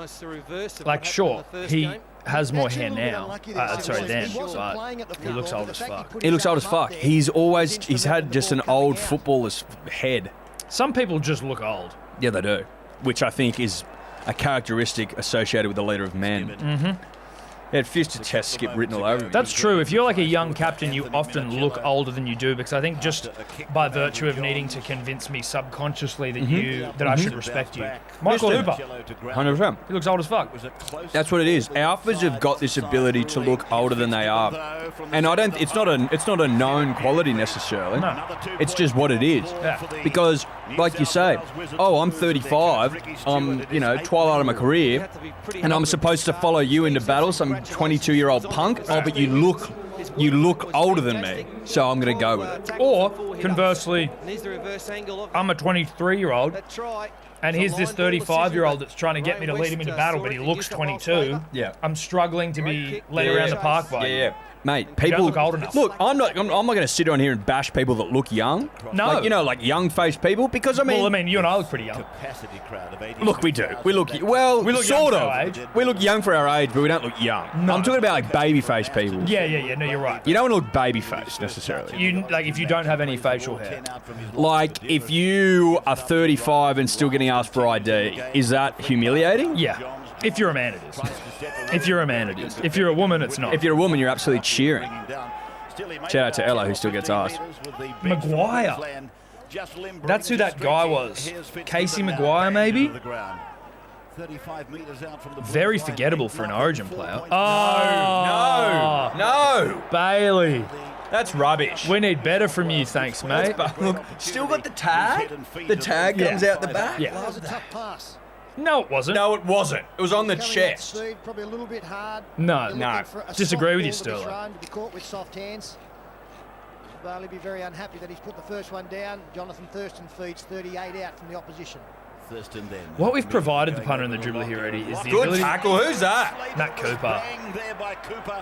Like, sure, he has more hair now. Sorry, then, but he looks old as fuck. He looks old as fuck. He's had just an old footballer's head. Some people just look old. Yeah, they do. Which I think is a characteristic associated with the leader of men. Mm-hmm. He had fist to chest skip written all over him. That's true. If you're like a young captain, you often look older than you do, because I think just by virtue of needing to convince me subconsciously that I should respect you. Michael Hooper, 100%. he looks old as fuck. That's what it is. Alphas have got this ability to look older than they are, and it's not a known quality necessarily. No. It's just what it is. Yeah. Because, like you say, I'm 35. I'm twilight of my career, and I'm supposed to follow you into battle. Some 22-year-old punk. Oh, but you look you look older than me, so I'm going to go with it. Or, conversely, I'm a 23-year-old, That try. and here's this 35-year-old that's trying to get me to lead him into battle, but he looks 22. Yeah. I'm struggling to be led around the park by you. Mate, people look old enough. Look, I'm not going to sit on here and bash people that look young. No. Like, like young-faced people, because Well, I mean, you and I look pretty young. Capacity crowd of 80. Look, we do. We look well. We look sort young of. for our age. We look young for our age, but we don't look young. No. I'm talking about like baby-faced people. Yeah. No, you're right. You don't want to look baby-faced necessarily. If you don't have any facial hair. Like if you are 35 and still getting asked for ID, is that humiliating? Yeah. If you're a man, it is. If you're a man, it is. If you're a woman, it's not. If you're a woman, you're absolutely cheering. Shout out to Ella, who still gets asked. Maguire. That's who that guy was. Casey Maguire, maybe? Very forgettable for an Origin player. Oh, No! Bailey. That's rubbish. We need better from you, thanks, mate. Look, still got the tag? The tag comes out the back? Yeah. That was a tough pass. No, it wasn't. No, it wasn't. It was on the Coming out chest. speed, probably a little bit hard. No. They're No. looking for a Disagree soft with you, ball to be Sterling. thrown, to be caught with soft hands. Bailey be very unhappy that he's put the first one down. Jonathan Thurston feeds 38 out from the opposition. Thurston then. What we've provided the punter and the dribbler here, Eddie, is the Good ability... tackle. Who's that? Matt Cooper.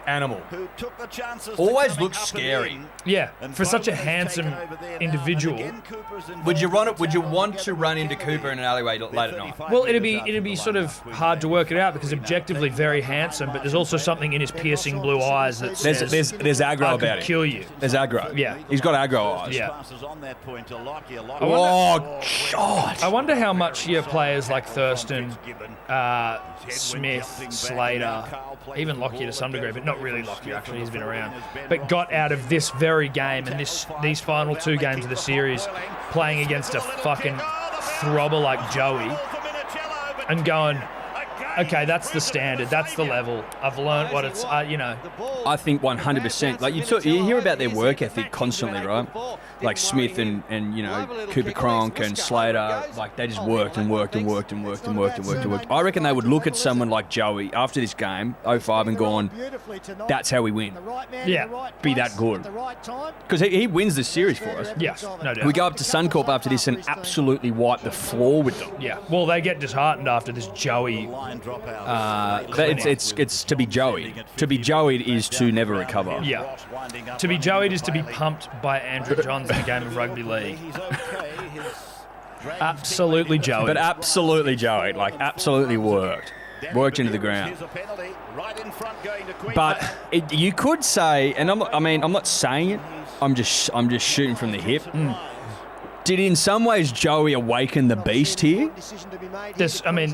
Animal. Who took the chances Always to coming looks up and scary. in. Yeah, And for such a Bowman's handsome taken over there now, and individual. again Cooper's involved Would you run in it? Would you the want tackle to run into Kennedy. Cooper in an alleyway late at night? Well, it'd be sort of hard to work it out because objectively very handsome, but there's also something in his piercing blue eyes that says, There's aggro I about could him. kill you. There's aggro. Yeah. He's got aggro eyes. Yeah. Passes on that point to Lockyer. Oh, God. I wonder how much your players like Thurston, Smith, Slater, even Lockyer to some degree, but not really Lockyer, actually, he's been around, but got out of this very game and these final two games of the series playing against a fucking throbber like Joey and going, okay, that's the standard, that's the level. I've learned what it's, I think 100%. Like you hear about their work ethic constantly, right? Like Smith and Cooper Cronk and Slater, like they just worked and worked and worked and worked and worked and worked and worked. I reckon they would look at someone like Joey after this game, 05, and gone, that's how we win. Yeah, be that good. Because he wins this series for us. Yes, no doubt. We go up to Suncorp after this and absolutely wipe the floor with them. Yeah, well, they get disheartened after this Joey. It's to be Joey. To be Joeyed is to never recover. Yeah. To be Joeyed is to be pumped by Andrew Johns in a game of rugby league. Absolutely Joey. But absolutely Joey, like absolutely worked into the ground. But you could say, and I'm not saying it. I'm just shooting from the hip. Did in some ways Joey awaken the beast here?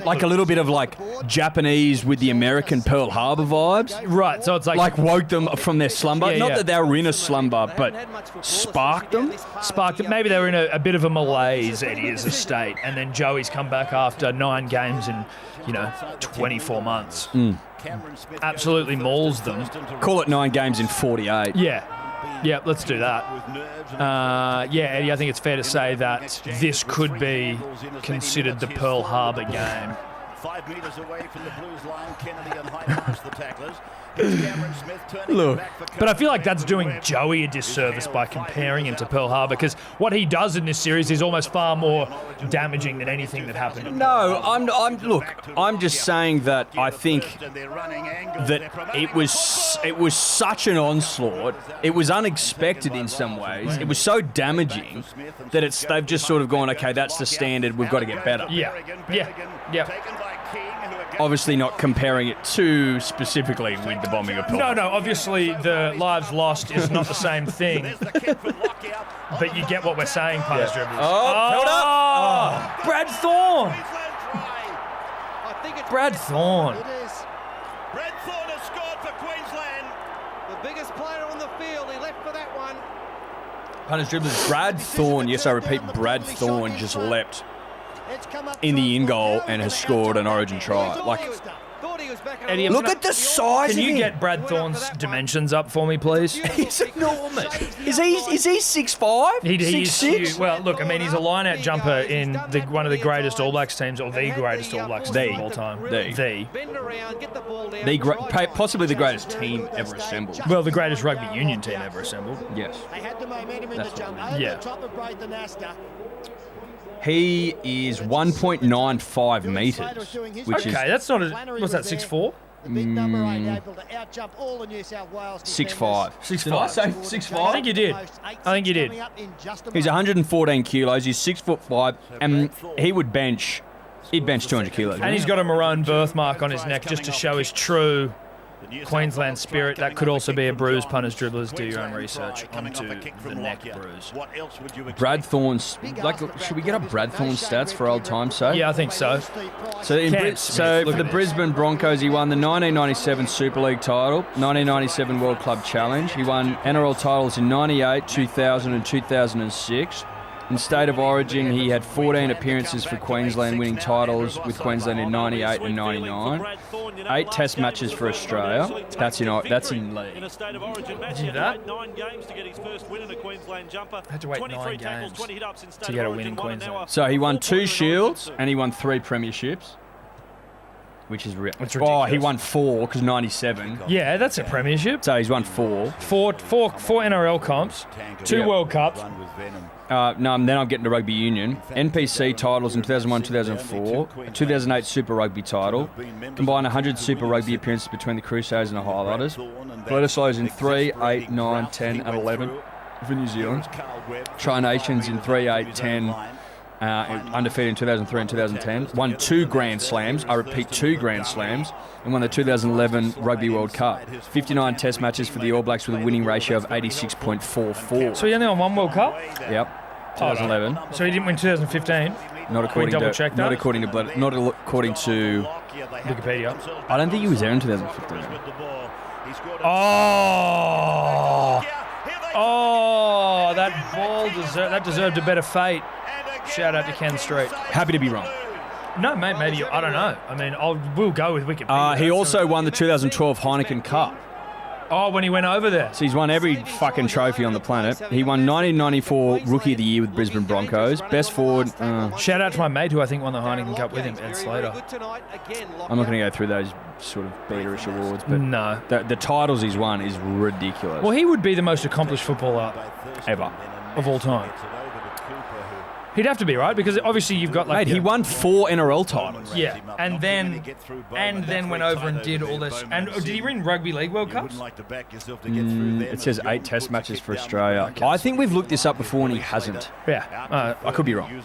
Like a little bit of like Japanese with the American Pearl Harbor vibes. Right, so it's like woke them from their slumber. Yeah, Not yeah. that they were in a slumber, but sparked them. sparked it. Maybe they were in a bit of a malaise, Eddie, as a state, and then Joey's come back after 9 games in 24 months. Absolutely mauls them. Call it 9 games in 48. Yeah, let's do that. Eddie, I think it's fair to say that this could be considered the Pearl Harbor game. 5 metres away from the Blues line, Kennedy and Hyde past the tacklers. Cameron Smith turning Look, back for But I feel like that's doing Joey a disservice by comparing him to Pearl Harbor, because what he does in this series is almost far more damaging than anything that happened. No, I'm just saying that I think that it was such an onslaught. It was unexpected in some ways. It was so damaging that they've just sort of gone, okay, that's the standard. We've got to get better. Yeah. Obviously not comparing it too specifically with the bombing of Pearl Harbor. No, obviously the lives lost is not the same thing, but you get what we're saying, Punters Dribblers. Held up. Brad Thorne! Brad Thorne. It is. Brad Thorne has scored for Queensland. The biggest player on the field, he left for that one. Punters Dribblers, Brad Thorne, yes I repeat, Brad Thorne just leapt in the in goal and has scored an Origin try. Like, Eddie, Look at the size can of you him. get Brad Thorne's dimensions up for me, please? He's enormous. Is he 6'5"? He's 6'6"? huge. Well, look, I mean, he's a line-out jumper in one of the greatest All Blacks teams, or the greatest All Blacks team of all time. Possibly the greatest team ever assembled. Well, the greatest rugby union team ever assembled. Yes. They had the momentum in the jump. Over Yeah. the top of Braith and Astor. He is 1.95 metres, which Okay, is that's not a... What's that, 6'4"? The big number 8 able to out-jump all the New South Wales 6'5". 6'5". Did I say 6'5"? I think you did. I think you did. He's 114 kilos. He's 6'5", and he would bench. He'd bench 200 kilos. And he's got a maroon birthmark on his neck just to show his true Queensland spirit. That could also be a bruise. Punters, dribblers, do your own research onto the neck bruise. Brad Thorne's. Should we get up Brad Thorne's stats for old time's sake? Yeah, I think so. So, for the Brisbane Broncos, he won the 1997 Super League title, 1997 World Club Challenge. He won NRL titles in 98, 2000 and 2006. In State of Origin, he had 14 appearances for Queensland, winning titles with Queensland in 98 and 99. 8 Test matches for Australia. That's in league. Did you do that? Had to wait 9 games to get a win in Queensland. So he won 2 Shields and he won 3 premierships, which is real. It's Oh, ridiculous. he won 4 because 97. Yeah, that's a premiership. So he's won 4. Four NRL comps, 2 Yeah. World Cups. No, then I'm getting to rugby union. NPC titles in 2001, 2004. 2008 Super Rugby title. Combined 100 Super Rugby appearances between the Crusaders and the Highlighters. Bledisloe's in 3, 8, 9, 10 and 11 for New Zealand. Tri-Nations in 3, 8, 10. Undefeated in 2003 and 2010. Won 2 Grand Slams. I repeat, 2 Grand Slams. And won the 2011 Rugby World Cup. 59 Test matches for the All Blacks with a winning ratio of 86.44. So he only won 1 World Cup? Yep. 2011. So he didn't win 2015? Not according double to check that? not according to Wikipedia. I don't think he was there in 2015. Oh, that ball deserved a better fate. Shout out to Ken Street. Happy to be wrong. No, mate, maybe I don't know. I mean, we'll go with Wikipedia. He also won the 2012 Heineken Cup. Oh, when he went over there. So he's won every fucking trophy on the planet. He won 1994 Rookie of the Year with Brisbane Broncos. Best forward. Shout out to my mate who I think won the Heineken Cup with him, Ed Slater. I'm not going to go through those sort of beaterish awards, but No. the titles he's won is ridiculous. Well, he would be the most accomplished footballer Ever. of all time. He'd have to be, right? Because obviously you've got like... Mate, he won 4 NRL titles. Yeah, and then went over and did all this. And did he win Rugby League World Cups? It says 8 Test matches for Australia. I think we've looked this up before and he hasn't. Yeah. I could be wrong.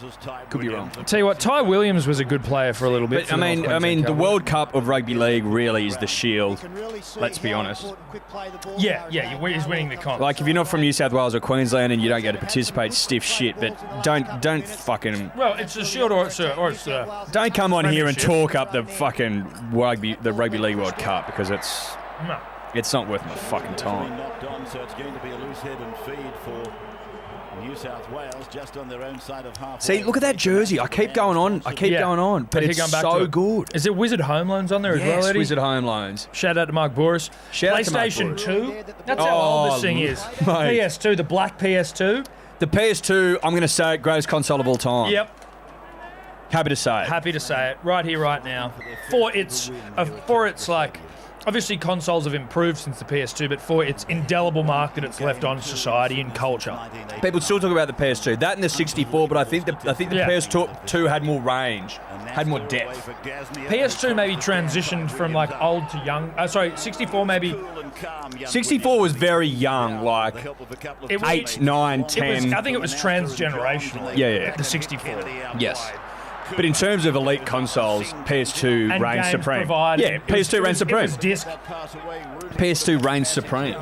Could be wrong. Tell you what, Ty Williams was a good player for a little bit. But, I mean, the World Cup of Rugby League really is the Shield. Let's be honest. Yeah, he's winning the comp. Like, if you're not from New South Wales or Queensland and you don't get to participate, stiff shit. But don't fucking... Well, it's the Shield or it's Don't come on here and talk up the fucking Rugby League World Cup because it's not worth my fucking time. So it's going to be a loose head and feed for New South Wales just on their own side of half. See, look at that jersey. I keep going on. But it's so good. Is it Wizard Home Loans on there as well, Eddie? Wizard Home Loans. Shout out to Mark Boris. Shout out to Mark PlayStation Boris. 2. That's how old this thing is. Mate. PS2, the black PS2. The PS2, I'm going to say it, greatest console of all time. Yep. Happy to say it. Happy to say it right here, right now. For its like, obviously consoles have improved since the PS2, but for its indelible mark that it's left on society and culture. People still talk about the PS2. That and the 64, but I think the PS2 had more range, had more depth. PS2 maybe transitioned from like old to young. 64 maybe. 64 was very young, like It was, 8, 9, 10. I think it was transgenerational. Yeah. The 64. Yes. But in terms of elite consoles, PS2 And reigns games supreme. provided. Yeah, PS2 reigns It was supreme. disc. PS2 reigns supreme.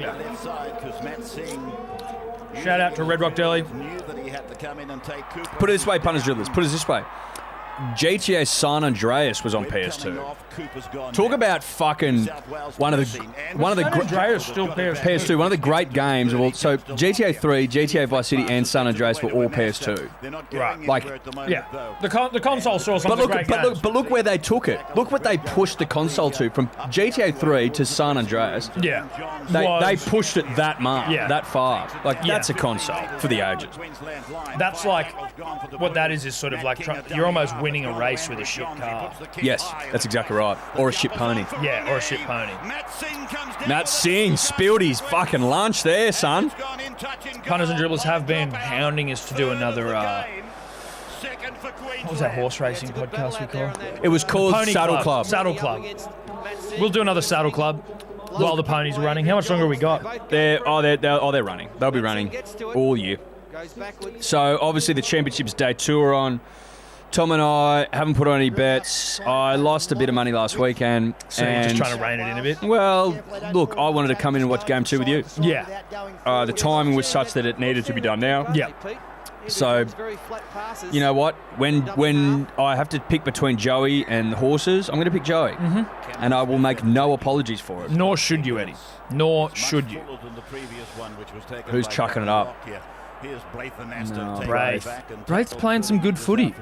Shout out to Red Rock Deli. Put it this way, punters, dribblers. Put it this way. GTA San Andreas was on PS2. Talk about fucking one of the Andreas still PS2. PS2, one of the great games. So GTA 3, GTA Vice City, and San Andreas were all PS2. Right. Like, Yeah. The console saw some great games. But look where they took it. Look what they pushed the console to from GTA 3 to San Andreas. Yeah. They pushed it that much, Yeah. that far. Like, Yeah. that's a console for the ages. That's like, what that is sort of like, you're almost winning a race with a shit car. Yes, that's exactly right. Or a shit pony. Yeah, or a shit pony. Matt Singh spilled his fucking lunch there, son. Punters and dribblers have been hounding us to do another, what was that horse racing podcast we called? It was called Pony Saddle Club. Saddle Club. We'll do another Saddle Club while the ponies are running. How much longer we got? They're running. They'll be running all year. So obviously the Championships Day 2 are on. Tom and I haven't put on any bets. I lost a bit of money last weekend. So you're just trying to rein it in a bit? Well, look, I wanted to come in and watch Game 2 with you. Yeah. The timing was such that it needed to be done now. Yeah. So, you know what? When I have to pick between Joey and the horses, I'm going to pick Joey. Mm-hmm. And I will make no apologies for it. Nor should you, Eddie. Nor should you. Who's chucking it up? No, Braith's playing some good footy.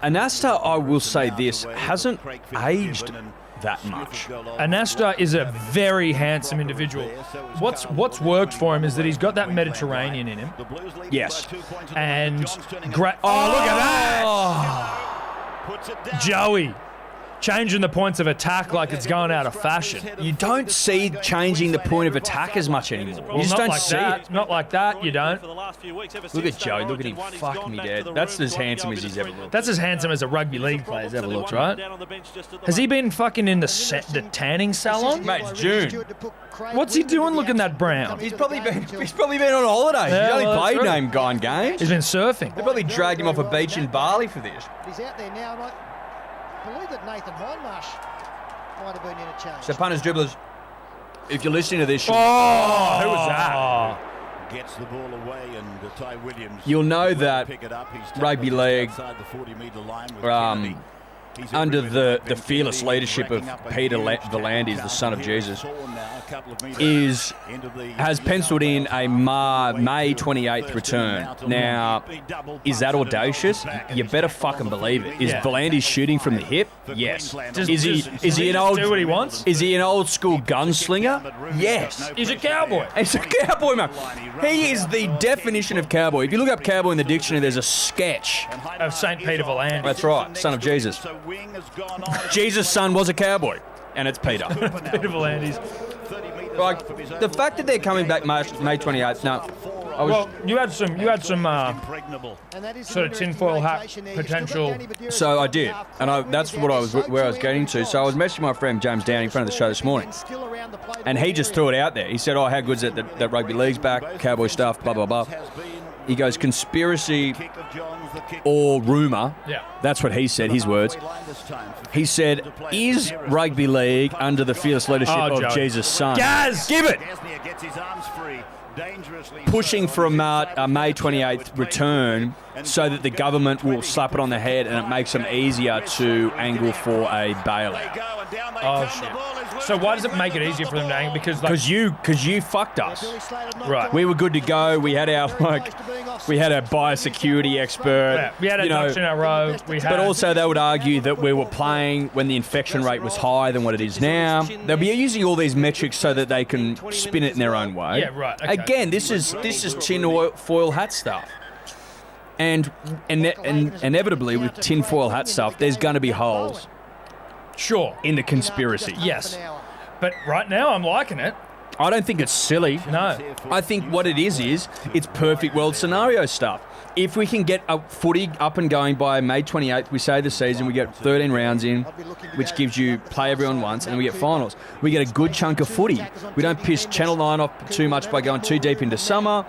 Anasta, I will say this, hasn't aged that much. Anasta is a very handsome individual. What's worked for him is that he's got that Mediterranean in him. Yes. And look at that! Joey. Changing the points of attack like it's going out of fashion. You don't see changing the point of attack as much anymore. Well, You just don't like see that. it. Not like that, you don't. Look at Joey. Look at him. Fuck me dead. That's as handsome as he's ever looked. That's as handsome as a rugby league player's ever looked, right? Has he been fucking in the tanning salon? Mate, it's June. What's he doing looking that brown? He's probably been on holiday. Yeah, He's only well, played that's name gone games. He's been surfing. They probably dragged him off a beach in Bali for this. He's out there now, and I believe that Nathan Hindmarsh might have been interchanged. So, punters, dribblers, if you're listening to this, Who was that? Gets the ball away, and Ty Williams. You'll know that pick it up. He's Rugby League, outside the 40-meter line with Kennedy. under the fearless leadership of Peter Volandis, the son of Jesus, has penciled in a May 28th return. Now, is that audacious? You better fucking believe it. Is Volandis shooting from the hip? Yes. Is he an old? Do what he wants? Is he an old school gunslinger? Yes. He's a cowboy. He's a cowboy, man. He is the definition of cowboy. If you look up cowboy in the dictionary, there's a sketch Of St. Peter Volandis. That's right, son of Jesus. Jesus' son was a cowboy, and it's Peter. Peter Volandis. Like, the fact that they're coming back May 28th, no. Well, you had some sort of tinfoil hat potential. So I did, and that's where I was getting to. So I was messaging my friend James Down in front of the show this morning, and he just threw it out there. He said, "Oh, how good's it that Rugby League's back, cowboy stuff, blah blah blah." He goes, "Conspiracy or rumour." Yeah. That's what he said. His words. He said, "Is Rugby League under the fierce leadership of Joey. Jesus' son?" Gaz! Give it. Pushing for a May 28th return so that the government will slap it on the head and it makes them easier to angle for a bailout. Oh, shit. So why does it make it easier for them to angle? Because you fucked us. Right. We were good to go. We had our biosecurity expert. Yeah, we had our ducks in our row. But also they would argue that we were playing when the infection rate was higher than what it is now. They'll be using all these metrics so that they can spin it in their own way. Yeah, right. Okay. Again, this is tin foil hat stuff. And inevitably with tin foil hat stuff, there's going to be holes. Sure. In the conspiracy. Yes. But right now, I'm liking it. I don't think it's silly. No. I think what it is it's perfect world scenario stuff. If we can get a footy up and going by May 28th, we say the season, we get 13 rounds in, which gives you play everyone once, and we get finals. We get a good chunk of footy. We don't piss Channel 9 off too much by going too deep into summer.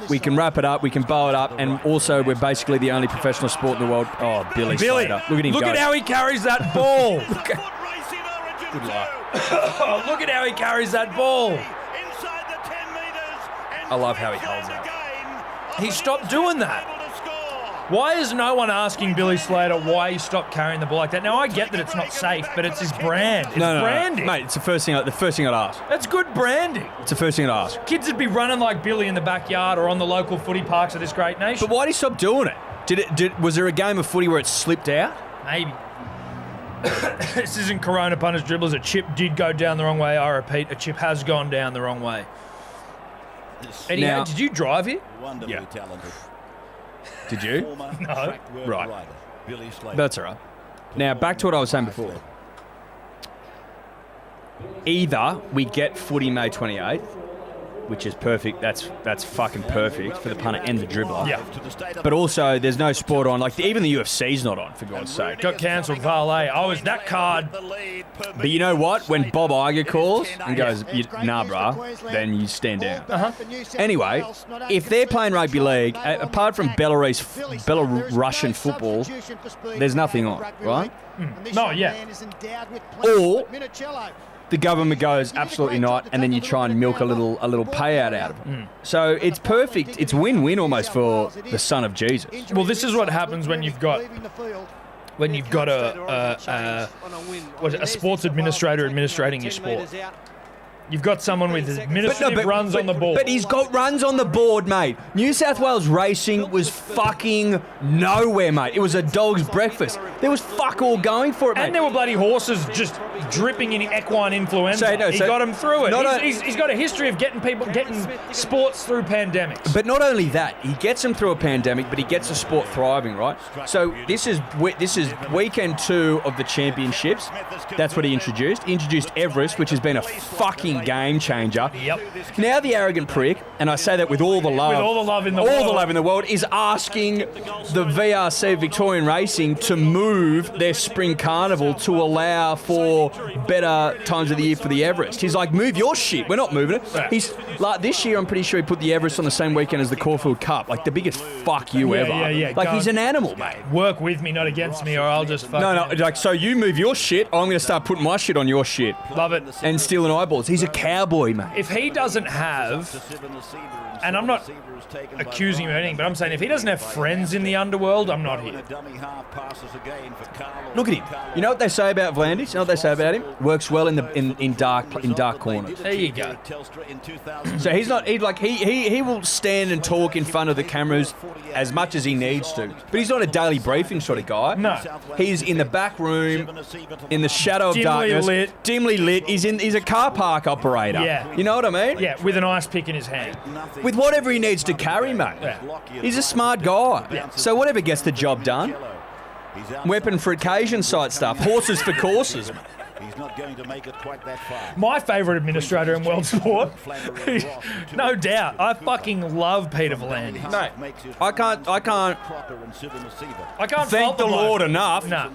We can wrap it up, we can bow it up, and also we're basically the only professional sport in the world. Oh, Billy Slater. Look at him Look go. at how he carries that ball. Good luck. Oh, look at how he carries that ball. I love how he holds that. he stopped doing that. Why is no one asking Billy Slater why he stopped carrying the ball like that? Now, I get that it's not safe, but it's his brand. It's branding. Mate, it's the first thing I'd ask. That's good branding. It's the first thing I'd ask. Kids would be running like Billy in the backyard or on the local footy parks of this great nation. But why did he stop doing it? Was there a game of footy where it slipped out? Maybe. This isn't Corona punters dribblers. A chip did go down the wrong way. I repeat, a chip has gone down the wrong way. Eddie, Now- did you drive here? Wonderfully Yeah. talented. Did you? Former No. track world Right. rider, Billy Slater. That's all right. Now, back to what I was saying before. Either we get footy May 28th, which is perfect. That's fucking perfect for the punter and the dribbler. Yeah. But also, there's no sport on. Like, even the UFC's not on, for God's sake. Got cancelled, Valet. That card. But you know what? When Bob Iger calls and goes, nah, bruh, then you stand down. Anyway, if they're playing rugby league, apart from Belarusian football, there's nothing on, right? No, yeah. Or the government goes, absolutely not, and then you try and milk a little payout out of it. So it's perfect. It's win-win almost for the son of Jesus. Well, this is what happens when you've got a sports administrator administrating your sport. You've got someone with administrative runs on the board. But he's got runs on the board, mate. New South Wales racing was fucking nowhere, mate. It was a dog's breakfast. There was fuck all going for it, mate. And there were bloody horses just dripping in equine influenza. He got them through it. He's got a history of getting sports through pandemics. But not only that, he gets them through a pandemic, but he gets the sport thriving, right? So this is weekend 2 of the championships. That's what he introduced. He introduced Everest, which has been a fucking game changer. Yep. Now the arrogant prick, and I say that with all the love. With all the love in the all world. the love in the world, is asking the VRC Victorian Racing to move their spring carnival to allow for better times of the year for the Everest. He's like, move your shit. We're not moving it. Yeah. He's like, this year I'm pretty sure he put the Everest on the same weekend as the Caulfield Cup. Like the biggest fuck you ever. Yeah. Like he's an animal, mate. Work with me, not against me, or I'll just fucking... No, like, so you move your shit, I'm going to start putting my shit on your shit. Love it. And stealing eyeballs. He's a cowboy, mate. If he doesn't have, and I'm not accusing him of anything, but I'm saying if he doesn't have friends in the underworld, I'm not here. Look at him. You know what they say about Vlandis? You know what they say about him? Works well in dark corners. There you go. So he's not. He will stand and talk in front of the cameras as much as he needs to. But he's not a daily briefing sort of guy. No. He's in the back room, in the shadow of Dimly darkness, lit. dimly lit. He's a car park operator. Yeah. You know what I mean? Yeah, with an ice pick in his hand. With whatever he needs to carry, mate. Yeah. He's a smart guy. Yeah. So whatever gets the job done. Weapon for occasion site stuff. Horses for courses, mate. He's not going to make it quite that far. My favourite administrator in world sport, no doubt. I fucking love Peter V'landys. Mate, I can't I can't thank fault the bloke. Lord enough No.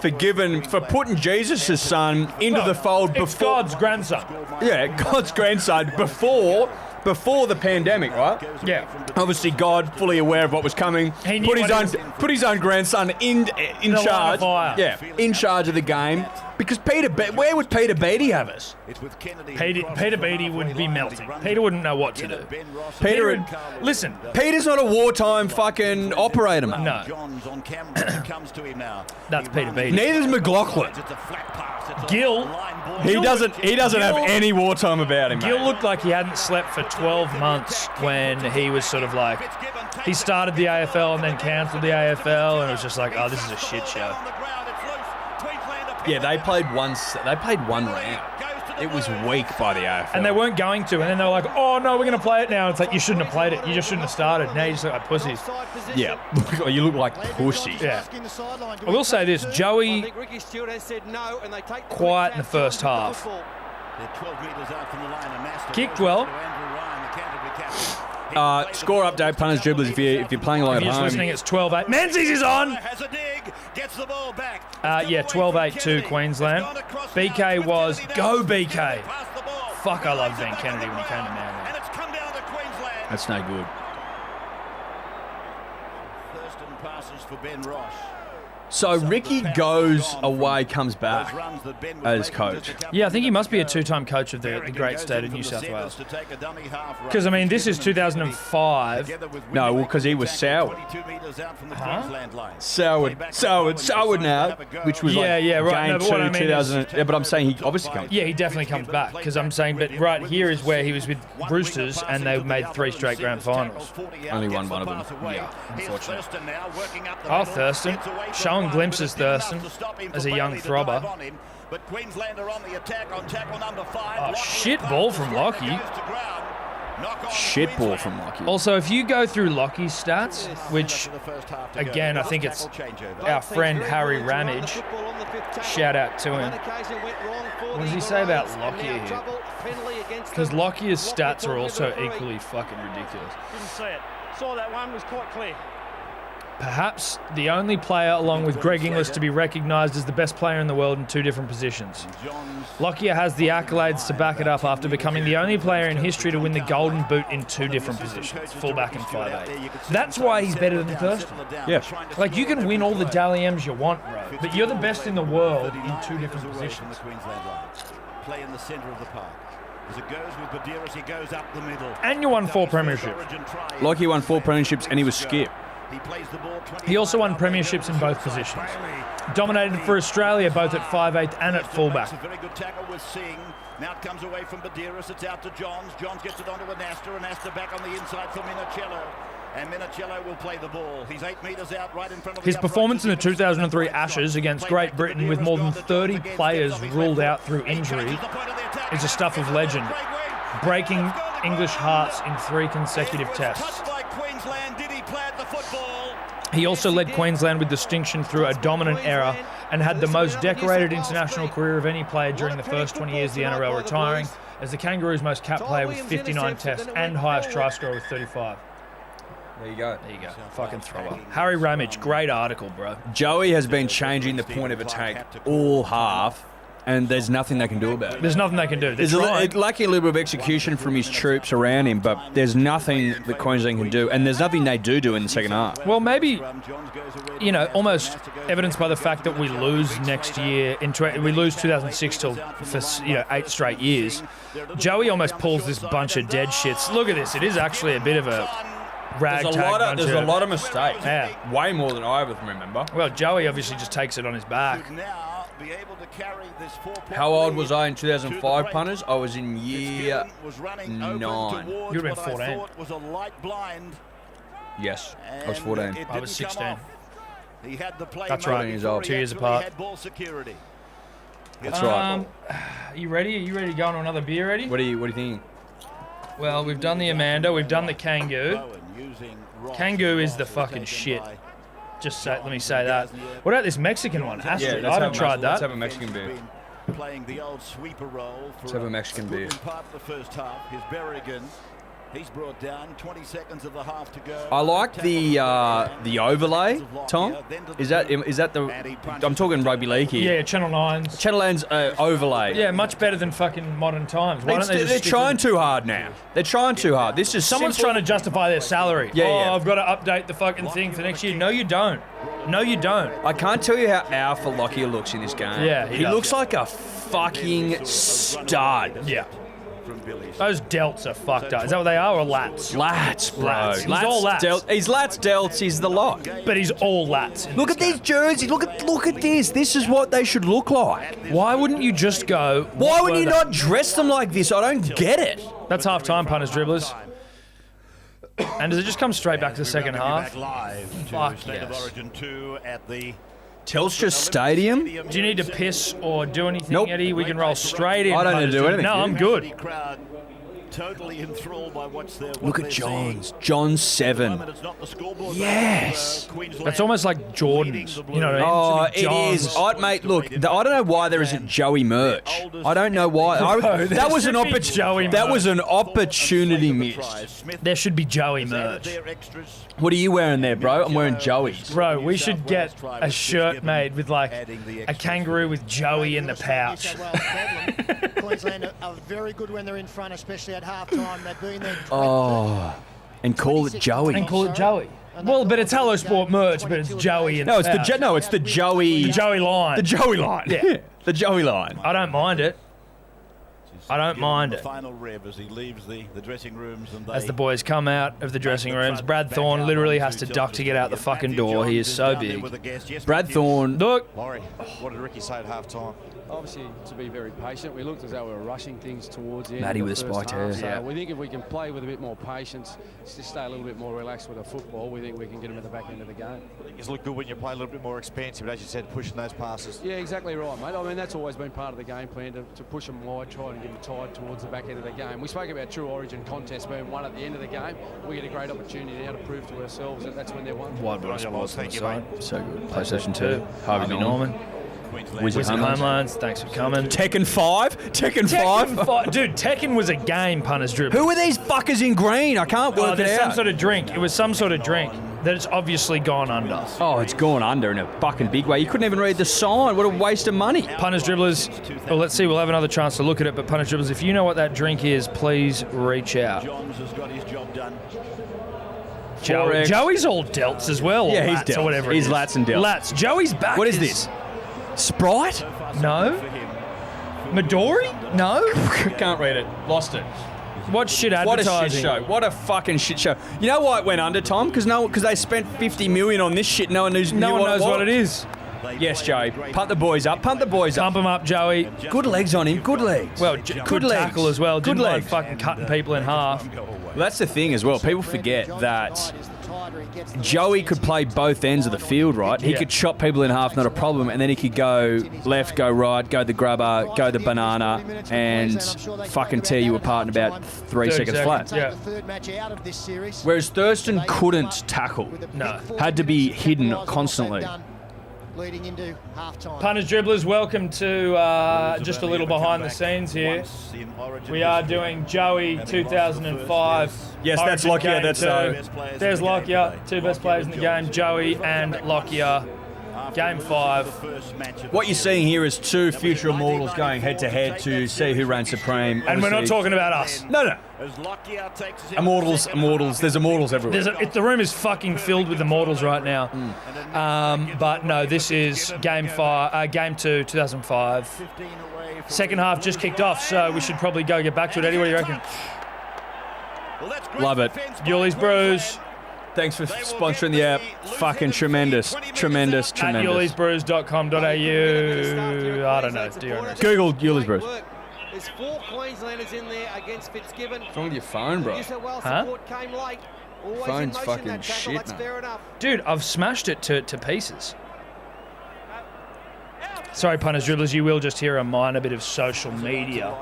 for putting Jesus' son into the fold It's before God's grandson. Yeah, God's grandson before the pandemic, right? Yeah. Obviously, God, fully aware of what was coming, He knew put his own grandson in the line charge. of fire. Yeah, in charge of the game. Because where would Peter Beattie have us? Peter Beattie would be melting. Peter wouldn't know what to do. Peter, Listen, Peter's not a wartime fucking operator, mate. no, that's Peter Beattie. Neither's McLaughlin. Gil, He doesn't have Gil- any wartime about him, Gil mate. looked like he hadn't slept for 12 months when he was sort of like, he started the AFL and then cancelled the AFL, and it was just like, oh, this is a shit show. Yeah, they played one round. It was weak by the AFL. And they weren't going to, and then they were like, oh no, we're going to play it now. It's like, you shouldn't have played it. You just shouldn't have started. Now you just look like pussies. Yeah, you look like pussy. Yeah. I will say this, Joey, quiet in the first half. Kicked well. Score update, punters, dribblers, if you're playing along If at you're just home. listening, it's 12-8. Menzies is on! Yeah, 12-8 to Queensland. BK was, go BK. Fuck, I loved Ben Kennedy when he came to Manly. That's no good. Thurston passes for Ben Ross. So Ricky goes away, comes back as coach. Yeah, I think he must be a two-time coach of the great state of New South Wales. Because, I mean, this is 2005. No, well, because he was soured. Soured now, which was Yeah, like yeah, right. game No, but what 2, I mean 2000. Yeah, but I'm saying he obviously comes. Yeah, he definitely comes back. Because I'm saying, but right here is where he was with Roosters and they made 3 straight grand finals. Only won one of them. Yeah, unfortunately. Oh, Thurston. Showing glimpses, Thurston, as a young throbber. But Queensland are on the attack on tackle number 5. Oh, shit ball from Lockie. Shit ball from Lockie. Also, if you go through Lockie's stats, which, again, I think it's our friend Harry Ramage, shout out to him. What does he say about Lockyer here? Because Lockyer's stats are also equally fucking ridiculous. Didn't see it. Saw that one, was quite clear. Perhaps the only player, along with Greg Inglis, to be recognised as the best player in the world in 2 different positions. Lockyer has the accolades to back it up after becoming the only player in history to win the Golden Boot in 2 different positions, fullback and 5'8". That's why he's better than Thurston. Yeah. Like, you can win all the Dally M's you want, bro, but you're the best in the world in 2 different positions. Play in the centre of the park. As it goes with Badira, he goes up the middle. And you won 4 premierships. Lockie won 4 premierships and he was skip. He also won premierships in both positions. Dominated for Australia both at 5'8" and at fullback. A very good tackle with Singh. Now it comes away from Badiris. It's out to Johns. Johns gets it onto Anasta. Anasta back on the inside for Minicello. And Minicello will play the ball. He's 8 metres out right in front of His performance in the 2003 Ashes against Great Britain, with more than 30 players ruled out through injury, is a stuff of legend, breaking English hearts in 3 consecutive tests. He also led Queensland with distinction through a dominant era and had the most decorated international career of any player during the first 20 years of the NRL, retiring as the Kangaroos' most capped player with 59 tests and highest try scorer with 35. There you go. There you go. Fucking thrower. Harry Ramage, great article, bro. Joey has been changing the point of attack all half, and there's nothing they can do about it. There's nothing they can do. There's lacking a little bit of execution from his troops around him, but there's nothing that Queensland can do, and there's nothing they do in the second half. Well, maybe, you know, almost evidenced by the fact that we lose next year. We lose 2006 for 8 straight years. Joey almost pulls this bunch of dead shits. Look at this. It is actually a bit of a ragtag bunch. There's a lot of mistakes. Yeah. Way more than I ever remember. Well, Joey obviously just takes it on his back. How old was I in 2005, punters? I was in year 9. You would have been 14. Yes, I was 14. I was 16. That's right. Years old. 2 years apart. That's right. You ready? Are you ready to go on to another beer? Ready? What do you think? Well, we've done the Amanda. We've done the Kangoo. Kangoo is the fucking shit. Let me say that. What about this Mexican one? Astrid. I haven't tried that. Let's have a Mexican beer. Playing the old sweeper role for Let's have a Mexican beer. Part of the first half. Here's Berrigan. He's brought down 20 seconds of the half to go. I like the overlay, Tom. Is that the? I'm talking rugby league here. Yeah, Channel 9's. Channel 9's overlay. Yeah, much better than fucking modern times. Why don't they just They're trying too hard now. They're trying too hard. This is Someone's simple. trying to justify their salary. Yeah. I've got to update the fucking thing for next year. No, you don't. No, you don't. I can't tell you how alpha Lockyer looks in this game. Yeah, he does. looks like a fucking stud. Yeah. Those delts are fucked up. Is that what they are, or lats? Lats, bro. Lats. He's all lats. He's lats, delts, he's the lot. But he's all lats. Look at these jerseys. Look at this. This is what they should look like. Why wouldn't you just go? Why would you not dress them like this? I don't get it. That's half time, punters, dribblers. And does it just come straight back to the second half? Fuck yes. Telstra Stadium? Do you need to piss or do anything, Nope. Eddie? We can roll straight in. I don't need to do anything. No, I'm good. Totally enthralled by Look at Johns. John 7. Yes. That's almost like Jordan's. You know what I mean? Oh, it is. Mate, look, I don't know why there isn't Joey merch. I don't know why. That was an opportunity missed. There should be Joey merch. What are you wearing there, bro? I'm wearing Joey's. Bro, we should get a shirt made with like a kangaroo with Joey in the pouch. Queensland are very good when they're in front, especially at half time. They've been there. Oh. And call it Joey. And call it Joey. Well, but it's Hello Sport merch, but it's Joey and No, it's the Joey. The Joey line. The Joey line. Yeah. The Joey line. I don't mind it. I don't mind it. Final rev as he leaves the dressing rooms and As the boys come out of the dressing rooms, Brad Thorne literally has to duck to get out the fucking door. He is so big. Brad Thorne. Look. Laurie, what did Ricky say at half-time? Obviously, to be very patient. We looked as though we were rushing things towards the end. Matty of the with a first spiked half. hair. So Yeah. we think if we can play with a bit more patience, just stay a little bit more relaxed with the football, we think we can get them at the back end of the game. I think it's looked good when you play a little bit more expansive, but as you said, pushing those passes. Yeah, exactly right, mate. I mean, that's always been part of the game plan, to push them wide, try and get them tied towards the back end of the game. We spoke about True Origin contest being won at the end of the game. We get a great opportunity now to prove to ourselves that that's when they're won. Wide body sports on the side. So good. PlayStation 2. Harvey Norman. Wizard Homelands, thanks for coming. Tekken 5? Tekken 5? Dude, Tekken was a game, punters dribblers. Who are these fuckers in green? I can't work it there's out. some sort of drink. It was some sort of drink that it's obviously gone under. Oh, it's gone under in a fucking big way. You couldn't even read the sign. What a waste of money. Punters dribblers, well, let's see, we'll have another chance to look at it, but punters dribblers, if you know what that drink is, please reach out. Johns has got his job done. Joey's all delts as well. Yeah, or he's lats delts. or whatever. He's it is. lats and delts. Lats. Joey's back. What is this? Sprite? No. Midori? No. Can't read it. Lost it. What shit What a advertising? shit show. What a fucking shit show. You know why it went under, Tom? Because they spent $50 million on this shit. No one knows what it is. Yes, Joey. Punt the boys up. Punt the boys up. Pump him up, Joey. Good legs on him. Good legs. Well, good legs. tackle as well. Good Didn't like legs. fucking cutting people in half. Well, that's the thing as well. People forget that Joey could play both ends of the field, right? He could chop people in half, not a problem, and then he could go left, go right, go the grubber, go the banana, and fucking tear you apart in about 3 seconds flat. Yeah. Whereas Thurston couldn't tackle. No. Had to be hidden constantly. Leading into half-time. Punters dribblers, welcome to just a little behind the scenes here. We are doing Joey 2005. Yes, that's Origin Lockyer. Game That's 2. There's Lockyer, two best players in the game, Joey and Lockyer. Game 5. What you're seeing here is two future immortals going head-to-head to see who reigns supreme. And we're not Obviously- talking about us. No. Immortals. There's immortals everywhere. The room is fucking filled with immortals right now. But no, this is Game 2, 2005. Second half just kicked off, so we should probably go get back to it. Eddie, what do you reckon? Love it. Yuli's Brews. Thanks for sponsoring the app. Fucking tremendous. At yulisbrews.com.au. I don't know. Do you know? Google Yuli's Brews. There's 4 Queenslanders in there against Fitzgibbon. What's wrong with your phone, bro? New South Wales Huh? support came late. Always Phone's in motion, fucking that tackle, shit, that's man. fair enough. Dude, I've smashed it to pieces. Sorry, punters, dribblers, you will just hear a minor bit of social media.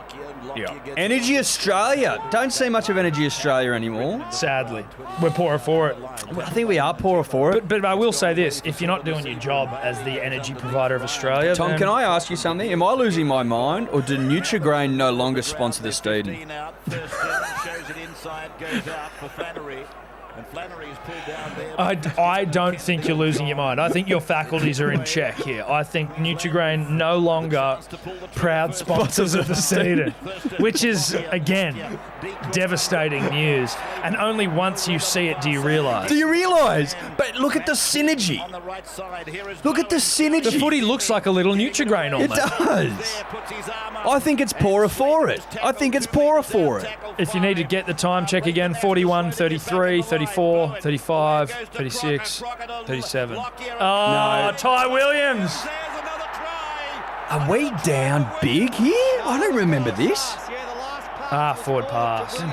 Yeah. Energy Australia. Don't see much of Energy Australia anymore. Sadly. We're poorer for it. I think we are poorer for it. But I will say this, if you're not doing your job as the energy provider of Australia, Tom, then can I ask you something? Am I losing my mind, or do Nutrigrain no longer sponsor the Steeden? I don't think you're losing your mind. I think your faculties are in check here. I think Nutrigrain no longer proud sponsors of the Steeden, which is, again, devastating news. And only once you see it do you realise. Do you realise? But look at the synergy. Look at the synergy. The footy looks like a little Nutrigrain It almost. does. I think it's poorer for it. If you need to get the time, check again. 41, 33, 34, 35, 36, 37. Oh, No. Ty Williams. Are we down big here? I don't remember this. Forward pass. And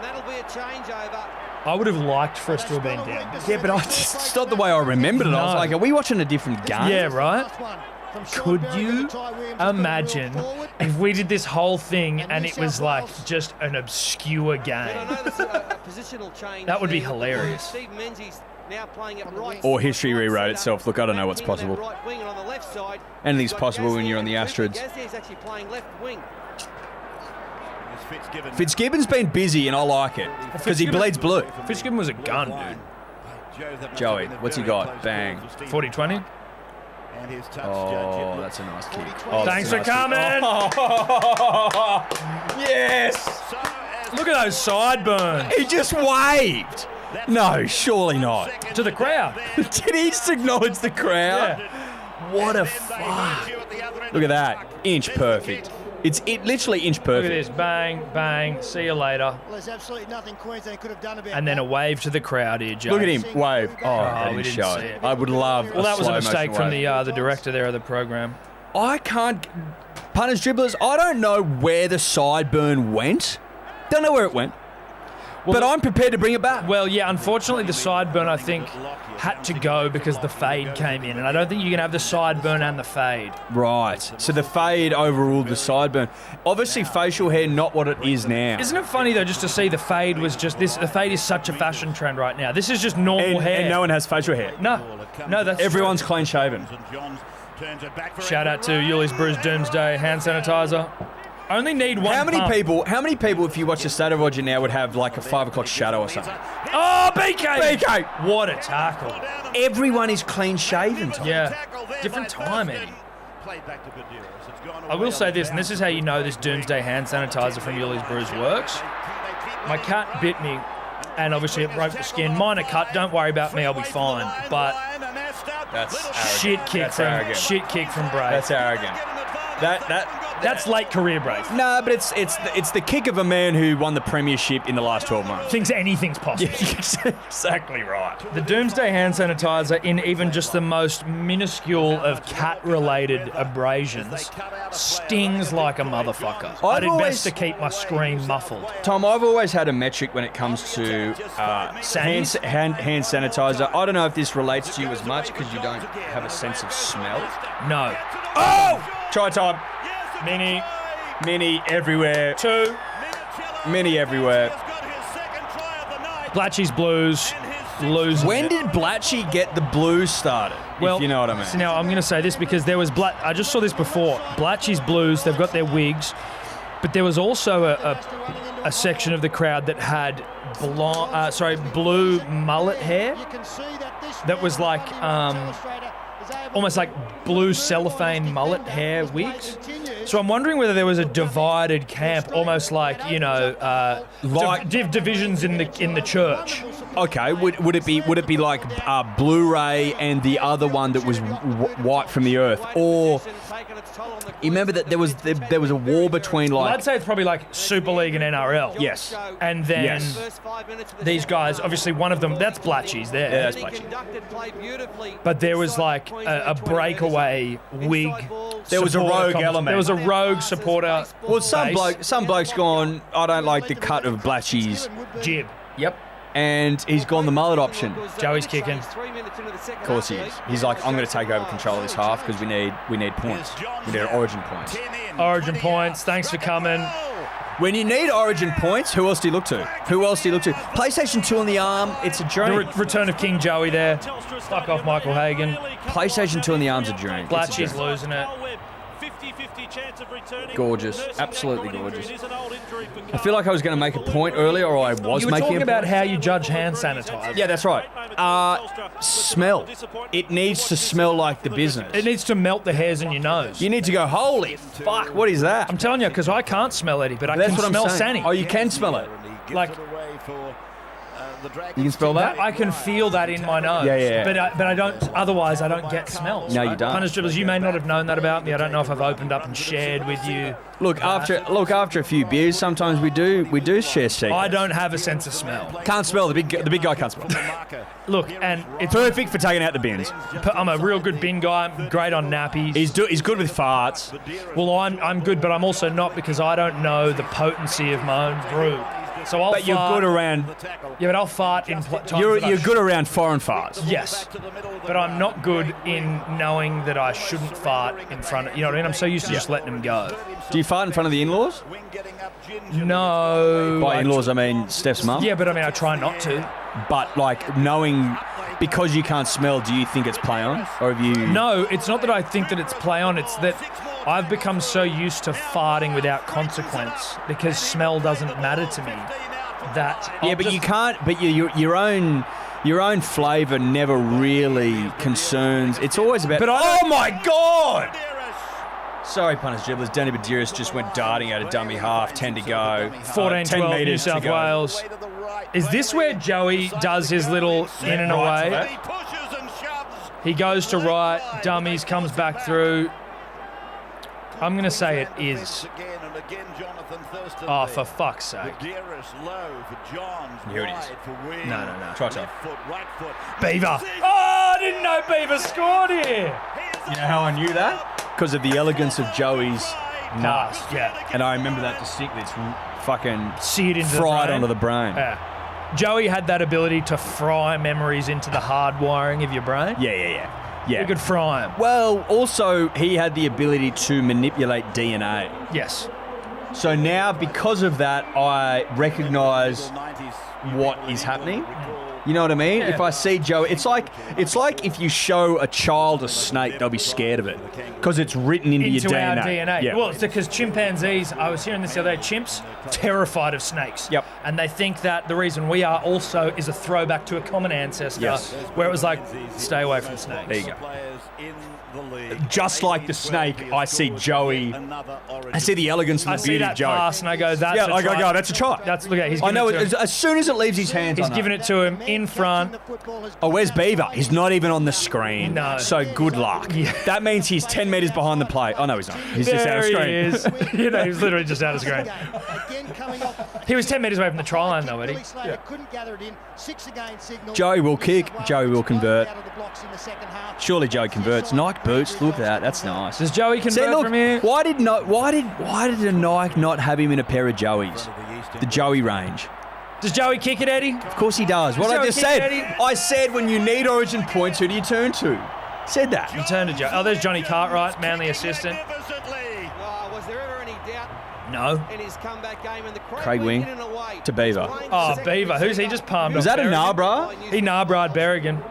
that'll be a changeover. I would have liked for us to have been down. Yeah, but it's not the way I remembered it. I was No. like, are we watching a different game? Yeah, right? Could you imagine if we did this whole thing and it was like just an obscure But I game? know there's a positional change. That would be there. hilarious. Steve Menzies now playing at right. Or history rewrote itself. Look, I don't know what's possible. Right wing, and on the left side, Anything's you've got possible when Gaznier you're on the and Astrids. Gaznier's actually playing left wing. Fitzgibbon's been busy, and I like it because he bleeds blue. Fitzgibbon was a gun, dude. Joey, what's he got? Bang. 40-20. Oh, that's a nice kick. Oh, Thanks that's for a nice coming. kick. Yes. Look at those sideburns. He just waved. No, surely not. To the crowd. Did he just acknowledge the crowd? Yeah. What a fuck. Look at that. Inch perfect. It's literally inch Look perfect. at this. Bang, bang. See you later. Well, there's absolutely nothing Queensland could have done about And then that. a wave to the crowd here, Joe. Look at him. Wave. Oh, we didn't didn't show see it. it. I would love Well, that was a slow mistake motion from wave. the director there of the program. I can't... Punters, dribblers, I don't know where the sideburn went. Don't know where it went. But I'm prepared to bring it back. Well, yeah, unfortunately the sideburn, I think, had to go because the fade came in. And I don't think you can have the sideburn and the fade. Right. So the fade overruled the sideburn. Obviously, facial hair, not what it is now. Isn't it funny, though, just to see the fade was just this? The fade is such a fashion trend right now. This is just normal hair. And no one has facial hair. No, that's Everyone's clean shaven. Shout out to Yuli's Brews Doomsday hand sanitizer. Only need one. How many pump. people, if you watch the State of Origin now, would have like a 5 o'clock shadow or something? Oh, BK! BK! What a tackle. Everyone is clean shaven. Yeah. Different time, Eddie. I will say this, and this is how you know this Doomsday hand sanitizer from Yuli's Brews works. My cat bit me, and obviously it broke the skin. Minor cut, don't worry about me, I'll be fine. But That's shit kick from Brave. That's arrogant. That's late career Brave. No, but it's the kick of a man who won the premiership in the last 12 months. Thinks anything's possible. Exactly right. The Doomsday hand sanitizer, in even just the most minuscule of cat-related abrasions, stings like a motherfucker. I did best to keep my scream muffled. Tom, I've always had a metric when it comes to hand sanitizer. I don't know if this relates to you as much because you don't have a sense of smell. No. Oh! Try time. Mini everywhere. 2. Mini everywhere. Blatchy's Blues losing. When did Blatchy get the Blues started? Well, if you know what I mean. So now I'm going to say this because there was I just saw this before. Blatchy's Blues, they've got their wigs, but there was also a section of the crowd that had blue mullet hair that was like almost like blue cellophane mullet hair wigs. So I'm wondering whether there was a divided camp, almost like, you know, divisions in the church. Okay, would it be like Blu-ray and the other one that was white from the earth, or you remember that there was a war between like? Well, I'd say it's probably like Super League and NRL. Yes. And then these guys, obviously one of them, that's Blatchy's there. Yeah, that's Blatchy. But there was like a breakaway wig. There was a rogue element. There was a rogue supporter. Well, some bloke's gone, I don't like the cut of Blatchy's jib. Yep. And he's gone the mullet option. Joey's kicking. Of course he is. He's like, I'm going to take over control of this half because we need points. We need Origin points. Origin points. Thanks for coming. When you need Origin points, who else do you look to? PlayStation 2 on the arm, it's a dream. The return of King Joey there. Fuck off Michael Hagan. PlayStation 2 on the arm's a dream. Blatchy's losing it. Gorgeous. Absolutely gorgeous. I feel like I was going to make a point earlier, or I was making a point. You were talking about how you judge hand sanitizer. Yeah, that's right. Smell. It needs to smell like the business. It needs to melt the hairs in your nose. You need to go, holy fuck, what is that? I'm telling you, because I can't smell Eddie, but I can smell Sanny. Oh, you can smell it? Like, you can smell that? I can feel that in my nose. Yeah. But I don't. Otherwise, I don't get smells. No, you don't. Punters, dribblers, you may not have known that about me. I don't know if I've opened up and shared with you. Look, after a few beers, sometimes we do share secrets. I don't have a sense of smell. Can't smell. The big guy can't smell. Look, and it's perfect for taking out the bins. I'm a real good bin guy. I'm great on nappies. He's good with farts. Well, I'm good, but I'm also not because I don't know the potency of my own brew. So I'll but you're good around. Yeah, but I'll fart in times. You're good around foreign farts. Yes, but I'm not good in knowing that I shouldn't fart in front of. You know what I mean? I'm so used to just letting them go. Do you fart in front of the in-laws? No. By in-laws, I mean Steph's mum. Yeah, but I mean I try not to. But like knowing. Because you can't smell, do you think it's play on? Or have you... No, it's not that I think that it's play on. It's that I've become so used to farting without consequence because smell doesn't matter to me. You can't... But your own flavour never really concerns... It's always about... But oh my God! Sorry, punters, dribblers. Danny Badiris just went darting out of dummy half. 10 to go. 14-12 New South Wales. Is this where Joey does his little in and away? He goes to right, dummies, comes back through. I'm going to say it is. Oh, for fuck's sake. Here it is. No. Try to. Beaver. Oh, I didn't know Beaver scored here. You know how I knew that? Because of the elegance of Joey's Pass, yeah. And I remember that distinctly. It's fucking See it into fried the brain. onto the brain. Yeah. Joey had that ability to fry memories into the hard wiring of your brain. Yeah. You could fry them. Well, also, he had the ability to manipulate DNA. Yes. So now, because of that, I recognise what is happening. You know what I mean? Yeah. If I see Joey, it's like if you show a child a snake, they'll be scared of it because it's written into your DNA. Our DNA. Yeah. Well, it's because chimpanzees, I was hearing this the other day, chimps, terrified of snakes. Yep. And they think that the reason we are also is a throwback to a common ancestor where it was like, stay away from snakes. There you go. Just like the snake, I see Joey. I see the elegance and the beauty of Joey. Pass and I go, that's a I try. go, that's a try. Look at, he's I giving know it to it, him. as soon as it leaves his hands. He's giving it to him in front. Oh, where's Beaver? He's not even on the screen. No. So good luck. Yeah. That means he's 10 metres behind the plate. Oh, no, he's not. He's just out of screen. He is. He was literally just out of screen. He was 10 metres away from the try line, though, Eddie. Joey will kick. Joey will convert. Surely Joey converts. Nike boots. Look at that. That's nice. Does Joey convert from here? Why did the Nike not have him in a pair of Joeys? The Joey range. Does Joey kick it, Eddie? Of course he does. What I just said. I said when you need origin points, who do you turn to? Said that. You turn to Joey. Oh, there's Johnny Cartwright, Manly assistant. Was there ever any doubt No. in his comeback game? And the Craig Wing to Beaver. Oh, Beaver. Who's he just palmed Was off? that a Berrigan? Narbra? He Narbra'd Berrigan.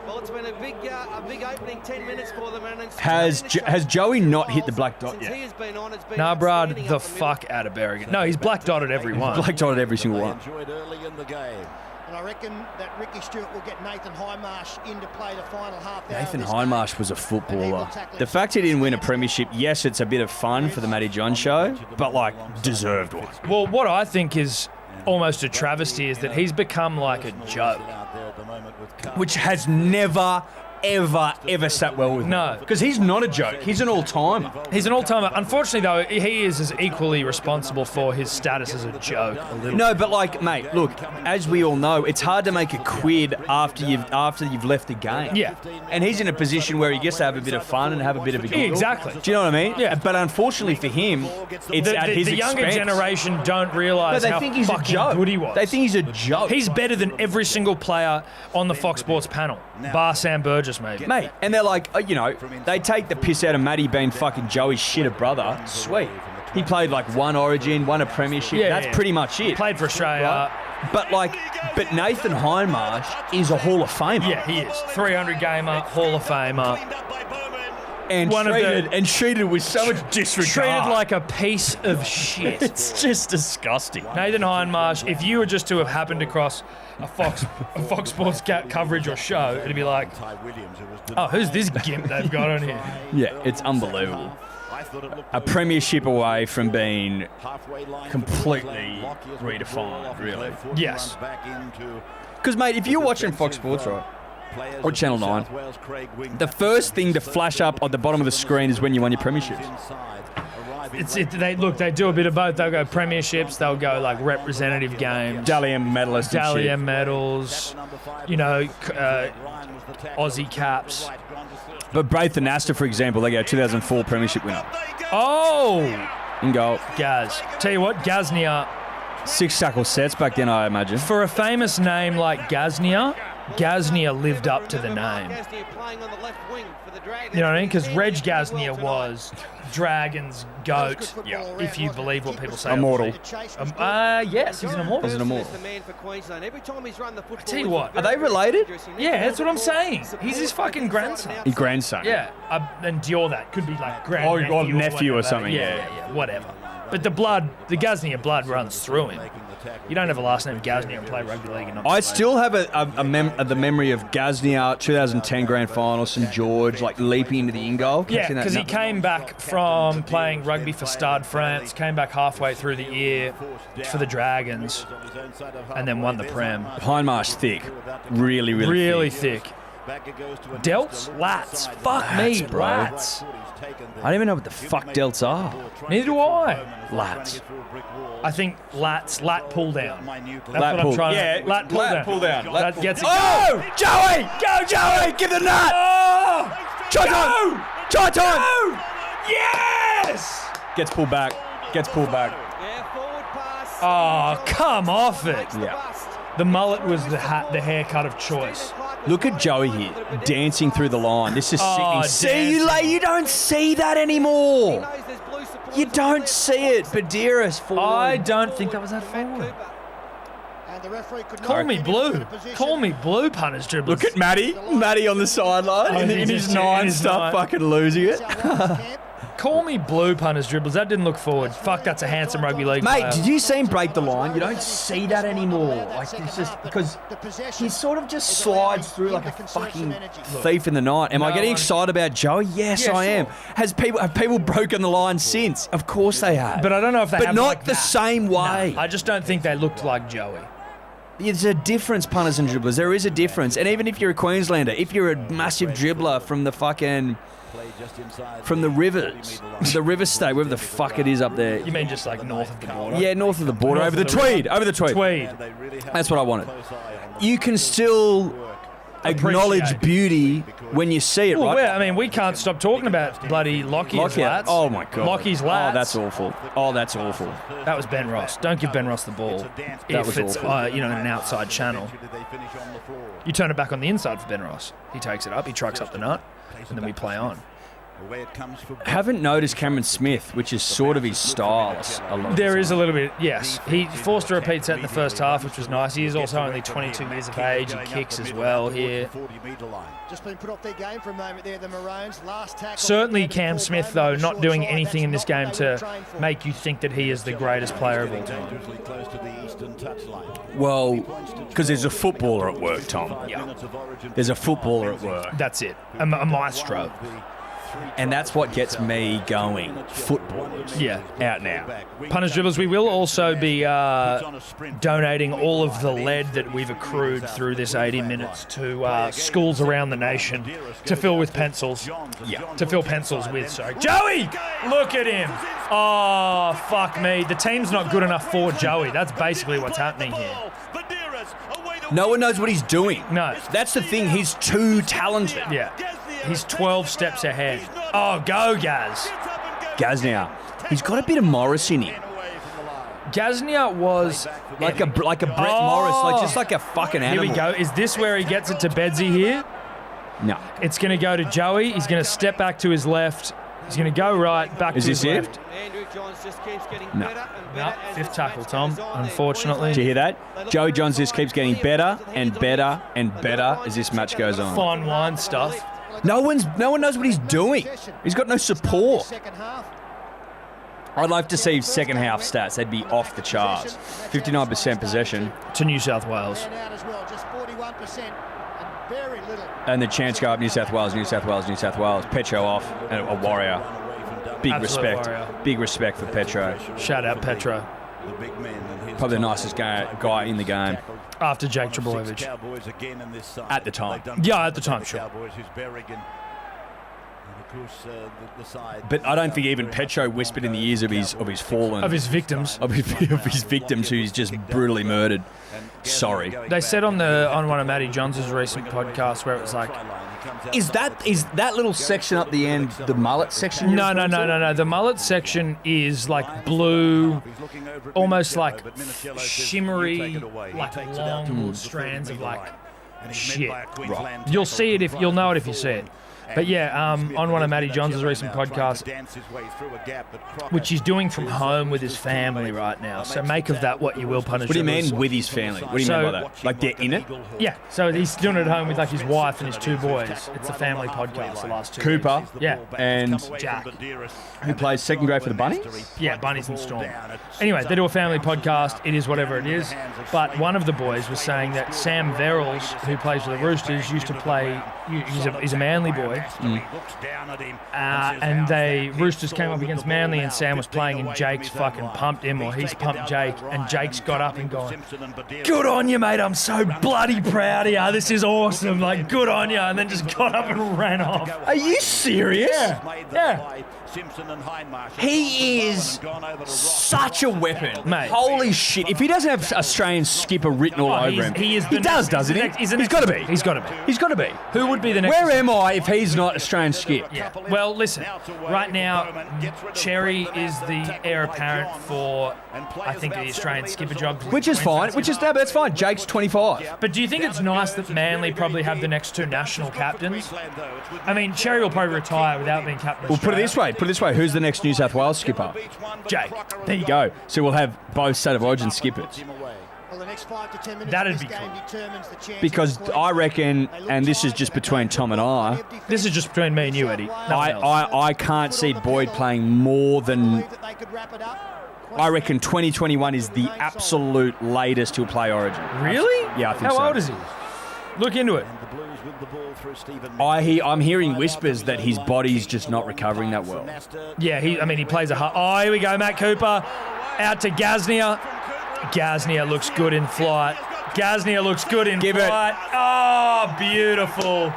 Well, it's been a big opening 10 minutes for them. And Has Joey not hit the black dot Since he yet? has been on, it's been Narbra'd outstanding the up the middle. fuck out of Berrigan. No, he's black dotted every one. Black dotted every single one. Enjoyed early in the game. And I reckon that Ricky Stewart will get Nathan Hindmarsh into play the final half hour. Nathan of this game. Hindmarsh was a footballer. The fact he didn't win a premiership, yes, it's a bit of fun for the Matty John show, but like deserved one. Well, what I think is almost a travesty is that he's become like a joke. Which has never, ever sat well with me. No. Because he's not a joke. He's an all-timer. He's an all-timer. Unfortunately, though, he is as equally responsible for his status as a joke. A little. No, but like, mate, look, as we all know, it's hard to make a quid after you've left the game. Yeah. And he's in a position where he gets to have a bit of fun and have a bit of a giggle. Exactly. Do you know what I mean? Yeah. But unfortunately for him, it's at his the younger expense. generation don't realise No, they how think he's a fucking joke. good he was. They think he's a joke. He's better than every single player on the Fox Sports panel, bar Sam Burgess, maybe. Mate, and they're like, they take the piss out of Matty being fucking Joey's shitter brother. Sweet. He played like one Origin, won a premiership. Yeah, That's yeah. pretty much it. Played for Australia. But Nathan Hindmarsh is a Hall of Famer. Yeah, he is. 300 gamer, Hall of Famer. And treated with so much disregard. Treated like a piece of shit. It's just disgusting. Nathan Hindmarsh, if you were just to have happened across a Fox Sports coverage or show, it'd be like, oh, who's this gimp they've got on here? Yeah, it's unbelievable. A premiership away from being completely redefined, really. Yes. Because, mate, if you're watching Fox Sports, right, or Channel 9, the first thing to flash up at the bottom of the screen is when you won your premierships. They do a bit of both. They'll go premierships, they'll go like representative games. Dally M medalists and Dally shit. M medals, Aussie caps. But Braith and Astor, for example, they go 2004 premiership winner. Oh! In goal. Gaz. Tell you what, Gaznia. 6 tackle sets back then, I imagine. For a famous name like Gaznia lived up to the name. You know what I mean? Because Reg Gaznia was Dragons' GOAT, if you believe what people say. Immortal. Yes, he's an immortal. He's an immortal. I tell you what. Are they related? Yeah, that's what I'm saying. He's his fucking grandson. His grandson. Yeah, and Dior that could be like nephew or whatever. something. Yeah, whatever. But the Gaznia blood runs through him. You don't have a last name Gaznia and play rugby league. And not I still have the memory of Gaznia, 2010 grand final, St George, like leaping into the in goal. Yeah, because he came back from playing rugby for Stade France, came back halfway through the year for the Dragons, and then won the Prem. Hindmarsh thick, really thick. Delts? Lats. Fuck me, bro. lats. I don't even know what the fuck delts are. Neither do I. Lats. I think lat pull down. That's Lat what pull. I'm trying Yeah, to... Lat pull down. Lat That gets it. Oh! Joey! Go, Joey! Give the nut! Oh! Try time! Try time! Yes! Gets pulled back. Yeah, forward pass. Oh, come off it. Yeah. The mullet was the haircut of choice. Look at Joey here, dancing through the line. This is Oh, sickening. You don't see that anymore. You don't see it. Badiris forward. I don't think that was that forward. And the referee could Call not me get blue. into the position. Call me blue, punters, dribblers. Look at Matty on the sideline Oh, in he's his just- nine in his stuff, nine. fucking losing it. South Wales camp. Call me blue, punters, dribblers. That didn't look forward. Fuck, that's a handsome rugby league Mate, player. did you see him break the line? You don't see that anymore. Like, it's just because The possession he sort of just is allowing slides through like a him to conserve some fucking energy. thief in the night. Am I No getting one- excited about Joey? Yes, Yeah, I am. sure. Have people broken the line since? Of course they have. But I don't know if they But have not like the that. same way. No, I just don't think they looked like Joey. There's a difference, punters and dribblers. There is a difference. And even if you're a Queenslander, if you're a massive dribbler from the fucking... from the rivers, the river state, wherever the fuck it is up there. You mean just like north of the border? Yeah, north of the border, North over of the the Tweed, river. over the Tweed. Tweed. That's what I wanted. You can still acknowledge Appreciate. beauty when you see it, Well, right? I mean, we can't stop talking about bloody Lockie's Lockyer. lats. Oh my god. Lockie's lats. Oh, that's awful. Oh, that's awful. That was Ben Ross. Don't give Ben Ross the ball if was it's awful. in an outside channel. You turn it back on the inside for Ben Ross. He takes it up, he trucks up the nut, and then we play on. Haven't noticed Cameron Smith, which is sort of his style. A lot. There is a little bit, yes. He forced a repeat set in the first half, which was nice. He is also only 22 metres of age. He kicks as well here. Just been put off their game for a moment there, the Maroons. Last tackle. Certainly Cam Smith, though, not doing anything in this game to make you think that he is the greatest player of all time. Well, because there's a footballer at work, Tom. Yeah. There's a footballer at work. That's it. A maestro. And that's what gets me going. Footballers. Yeah. Out now. Punters, dribblers, we will also be donating all of the lead that we've accrued through this 80 minutes to schools around the nation to fill with pencils. Yeah. To fill pencils with, sorry. Joey! Look at him! Oh, fuck me. The team's not good enough for Joey. That's basically what's happening here. No one knows what he's doing. No. That's the thing. He's too talented. Yeah. He's 12 steps ahead. Oh, go, Gaz. Gaz now. He's got a bit of Morris in him. Gaznia was... Like a Brett Morris. Like just like a fucking Here animal. we go. Is this where he gets it to Bedsy here? No. It's going to go to Joey. He's going to step back to his left. He's going to go right, back Is to his this it? left. Andrew Johns just keeps getting No. better and No, better. as fifth this tackle, match Tom, goes on. unfortunately. Did you hear that? Joey Johns just keeps getting better and better and better as this match goes on. Fine wine stuff. No one knows what he's doing. He's got no support. Second half. I'd like to see second half stats. They'd be off the charts. 59% possession To New South Wales. And out as well, just 41% and very little. and the chance go up New South Wales, New South Wales, New South Wales. Petro off and a warrior. Big Absolute respect. warrior. Big respect for Petro. Shout out Petro. Probably the nicest guy in the game. After Jake Trebojevic. At the time. Yeah, at the time, sure. But I don't think even Petro whispered in the ears of his fallen Of his victims. of his victims who he's just brutally murdered. Sorry. They said on one of Matty Johns' recent podcasts where it was like, Is that little section up the end the mullet section? no. The mullet section is like blue, almost like shimmery, like long strands of like shit. Right. You'll see it you'll know it if you see it. But yeah, on one of Matty Johns' recent podcasts, which he's doing from home with his family right now. So make of that what you will, Punisher. What do you mean with his family? What do you mean by that? Like they're in it? Yeah, so he's doing it at home with like his wife and his 2 boys. It's a family podcast, the last 2 Cooper. weeks. Yeah. And Jack. Who plays second grade for the Bunnies? Yeah, Bunnies and Storm. Anyway, they do a family podcast. It is whatever it is. But one of the boys was saying that Sam Verrills, who plays for the Roosters, used to play. He's a Manly boy. And the Roosters came up against Manly, and Sam was playing, and Jake's fucking pumped him, or he's pumped Jake, and Jake's got up and gone, "Good on you, mate. I'm so bloody proud of you. This is awesome. Like, good on you." And then just got up and ran off. Are you serious? Yeah. He is such a weapon. Mate. Holy shit. If he doesn't have Australian skipper written all over him, he does, doesn't he? He's got to be. He's got to be. He's got to be. Who would be the next? Where am I if he's not Australian skip? Yeah. Well, listen. Right now, Cherry is the heir apparent for, I think, the Australian skipper job. Which is fine. That's fine. Jake's 25. But do you think it's nice that Manly probably have the next 2 national captains? I mean, Cherry will probably retire without being captain. Well, put it this way. Who's the next New South Wales skipper? Jake. There you go. So we'll have both State of Origin skippers. Well, the next 5 to 10 minutes That'd of be this game cool. determines the chance Because of the I points. reckon, and this is just between Tom and I, This is just between me and you, Eddie. I can't see Boyd playing more than... Believe that they could wrap it up. I reckon 2021 is the absolute latest he'll play Origin. Really? Yeah, I think so. How old is he? Look into it. The Blues with the ball through Stephen. I'm hearing whispers that his body's just not recovering that well. Yeah, he plays a hard... Oh, here we go, Matt Cooper. Out to Gaznia. Gaznia looks good in flight. Gaznia looks good in flight. Oh, beautiful.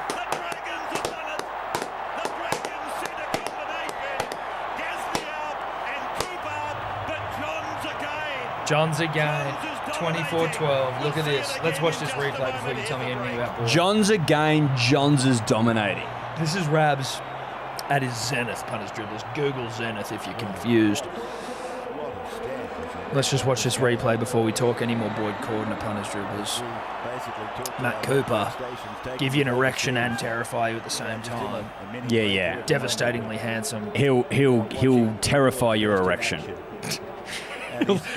Johns again. 24-12. Look at this. Let's watch this replay before you tell me anything about ball. Johns again. Johns is dominating. This is Rabs at his zenith, punters dribblers. Google zenith if you're confused. Let's just watch this replay before we talk any more Boyd Cordner punters dribblers. Matt Cooper, give you an erection and terrify you at the same time. Yeah. Devastatingly handsome. He'll terrify your erection.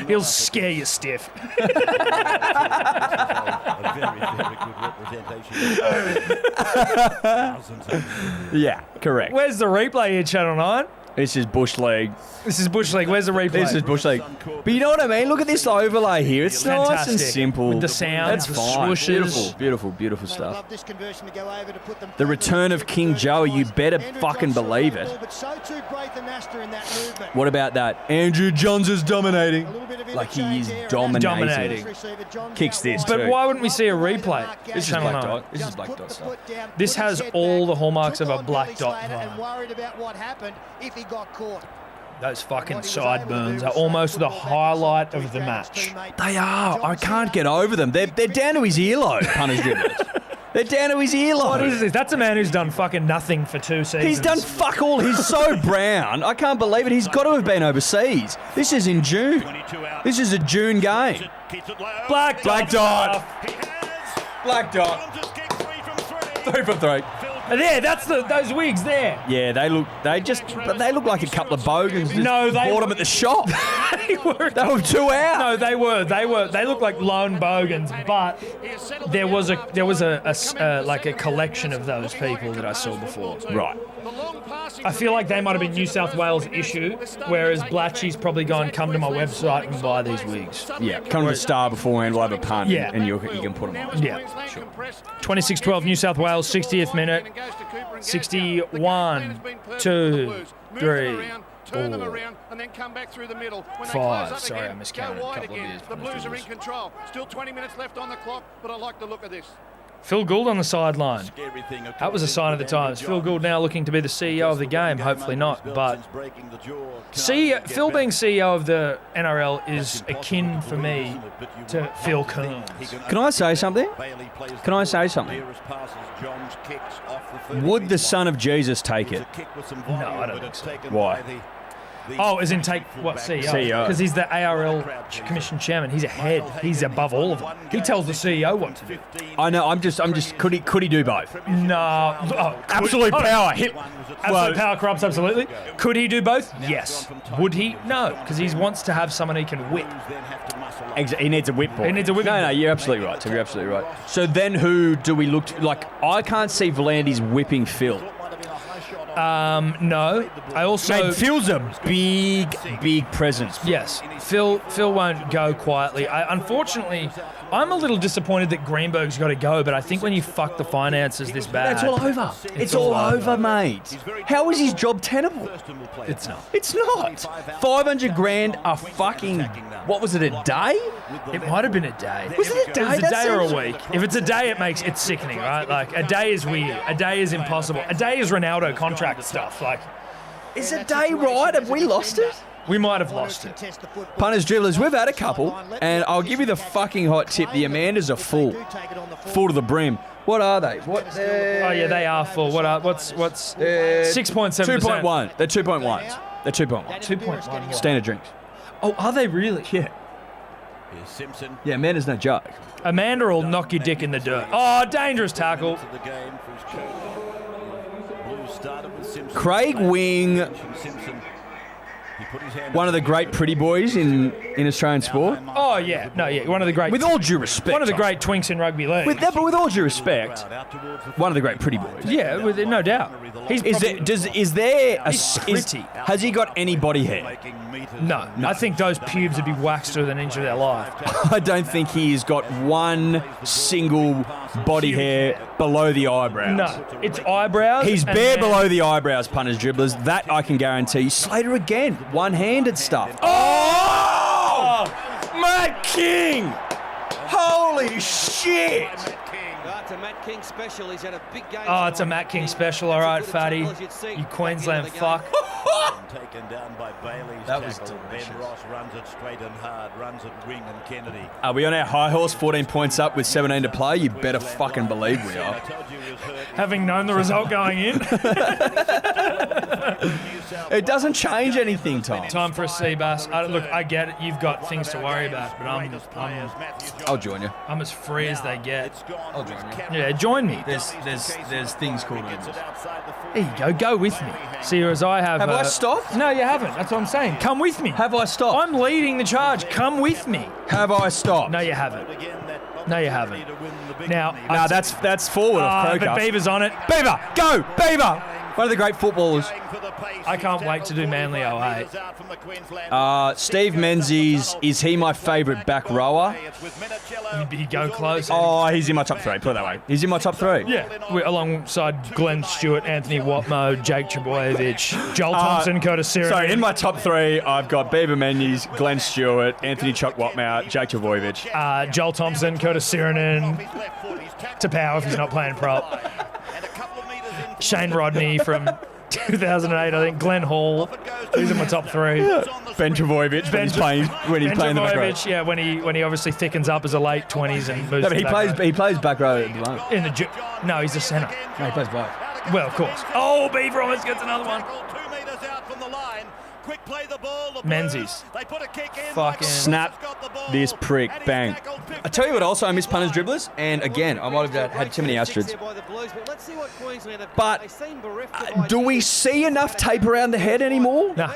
He'll scare you stiff. A very, very good representation. Yeah, correct. Where's the replay here, Channel 9? This is Bush League. This is Bush League. Where's the replay? This is Bush League. But you know what I mean? Look at this overlay here. It's nice and Fantastic. simple. With the sounds, That's the fine. swooshes. Beautiful stuff. The return of King Joey, you better fucking believe it. What about that? Andrew Johns is dominating. Like he is dominating. Kicks this But too. why wouldn't we see a replay? This is Channel black 9. dot. This is black dot stuff. This has all the hallmarks of a black dot and vibe. worried about what happened if he got caught. Those fucking sideburns are almost the highlight of the match. They are. I can't get over them. They're down to his earlobe, punters dribblers. They're down to his earlobe. What is this? That's a man who's done fucking nothing for 2 seasons. He's done fuck all. He's so brown. I can't believe it. He's got to have been overseas. This is in June. This is a June game. Black dot. Black dot. 3 from 3. There, that's those wigs there. Yeah, they look like a couple of bogans. Just No, they bought them at the shop. They were 2 out. No, they were. They look like lone bogans, but there was a collection of those people that I saw before. Right. I feel like they might have been New South Wales issue, whereas Blatchy's probably gone, come to my website and buy these wigs. Yeah, come to the Star beforehand. We'll have a punt. Yeah. And you can put them on. Yeah, sure. 26-12 New South Wales, 60th minute. 61, 2, 3, 4, 5. Sorry, I miscounted a couple of years. The Blues are in control. Still 20 minutes left on the clock, but I like the look of this. Phil Gould on the sideline. That was a sign of the times. Phil Gould now looking to be the CEO of the game. Hopefully not, but Phil being CEO of the NRL is akin for me to Phil Kearns. Can I say something? Would the son of Jesus take it? No, I don't think so. Why? Oh, as in take what CEO? CEO. Because he's the ARL Commission Chairman. He's a head. He's above all of them. He tells the CEO what to do. I know. I'm just. Could he do both? No. Absolute power. Absolute power corrupts absolutely. Could he do both? Yes. Would he? No, because he wants to have someone he can whip. He needs a whip ball. He needs a whip. No, you're absolutely right. You're absolutely right. So then who do we look to? Like, I can't see Volandis whipping Phil. No. I also... Mate, Phil's a big presence. Yes. Phil won't go quietly. Unfortunately, I'm a little disappointed that Greenberg's got to go, but I think when you fuck the finances this bad... That's all over. It's all over, mate. How is his job tenable? It's not. It's not. 500 grand a fucking... What was it, a day? It might have been a day. Was it a day? It was a day or a week. If it's a day, it's sickening, right? Like, a day is weird. A day is impossible. A day is Ronaldo contract stuff. Like, is a day right? Have we lost it? We might have lost it. Punters, dribblers, we've had a couple, and I'll give you the fucking hot tip. The Amandas are full. Full to the brim. What are they? What? Oh, yeah, they are full. What's 6.7%? 2.1. They're 2.1s. They're 2.1. 2.1. Standard drinks. Oh, are they really? Yeah. Yeah, Amanda's no joke. Amanda will knock your dick in the dirt. Oh, dangerous tackle. Craig Wing, one of the great pretty boys in Australian sport. Oh, yeah. No, yeah. One of the great... With all due respect. One of the great twinks in rugby league. But with all due respect, one of the great pretty boys. Yeah, with no doubt. Has he got any body hair? No. I think those pubes would be waxed within an inch of their life. I don't think he's got one single body hair below the eyebrows. No, it's eyebrows. He's bare below the eyebrows, punters, dribblers. That I can guarantee. Slater again, one-handed stuff. Oh! Matt King! Holy shit! It's a Matt King special. He's had a big game. Oh, it's a Matt King special. All right, fatty. You Queensland fuck. Taken down by Bailey's that was tackle. delicious. Ben Ross runs it straight and hard, runs it wing and Kennedy. Are we on our high horse, 14 points up with 17 to play? You better fucking believe we are. Having known the result going in. It doesn't change anything, Tom. Time for a sea bass. Look, I get it. You've got things to worry about, but I'll join you. I'm as free as they get. I'll join you. Yeah, join me. There's things called it. There you go. Go with me. See, as I have. Have I stopped? No, you haven't. That's what I'm saying. Come with me. Have I stopped? I'm leading the charge. Come with me. Have I stopped? No, you haven't. No, you haven't. Now, that's forward of Croker. But Beaver's on it. Beaver, go, Beaver! One of the great footballers. I can't wait to do Manly 08. Steve Menzies, is he my favourite back rower? He'd go close. Oh, he's in my top three, put it that way. He's in my top three. Yeah, alongside Glenn Stewart, Anthony Watmo, Jake Trbojevic, Joel Thompson, Curtis Sirian. So in my top three, I've got Beaver Menzies, Glenn Stewart, Anthony Chuck Watmout, Jake Trbojevic. Joel Thompson, Curtis Sirian, to power if he's not playing prop. Shane Rodney from 2008, I think. Glenn Hall. These are my top three. Ben Trbojevic when he's playing the back row. Yeah, when he obviously thickens up as a late 20s and moves. No, but he plays back row at the moment. No, he's a centre. No, he plays both. Well, of course. Oh, Beaver almost gets another one. Menzies. Fucking snap this prick. Bang. I tell you what also I miss punters dribblers, and again, I might have had too many asterisks. But do we see enough tape around the head anymore? No.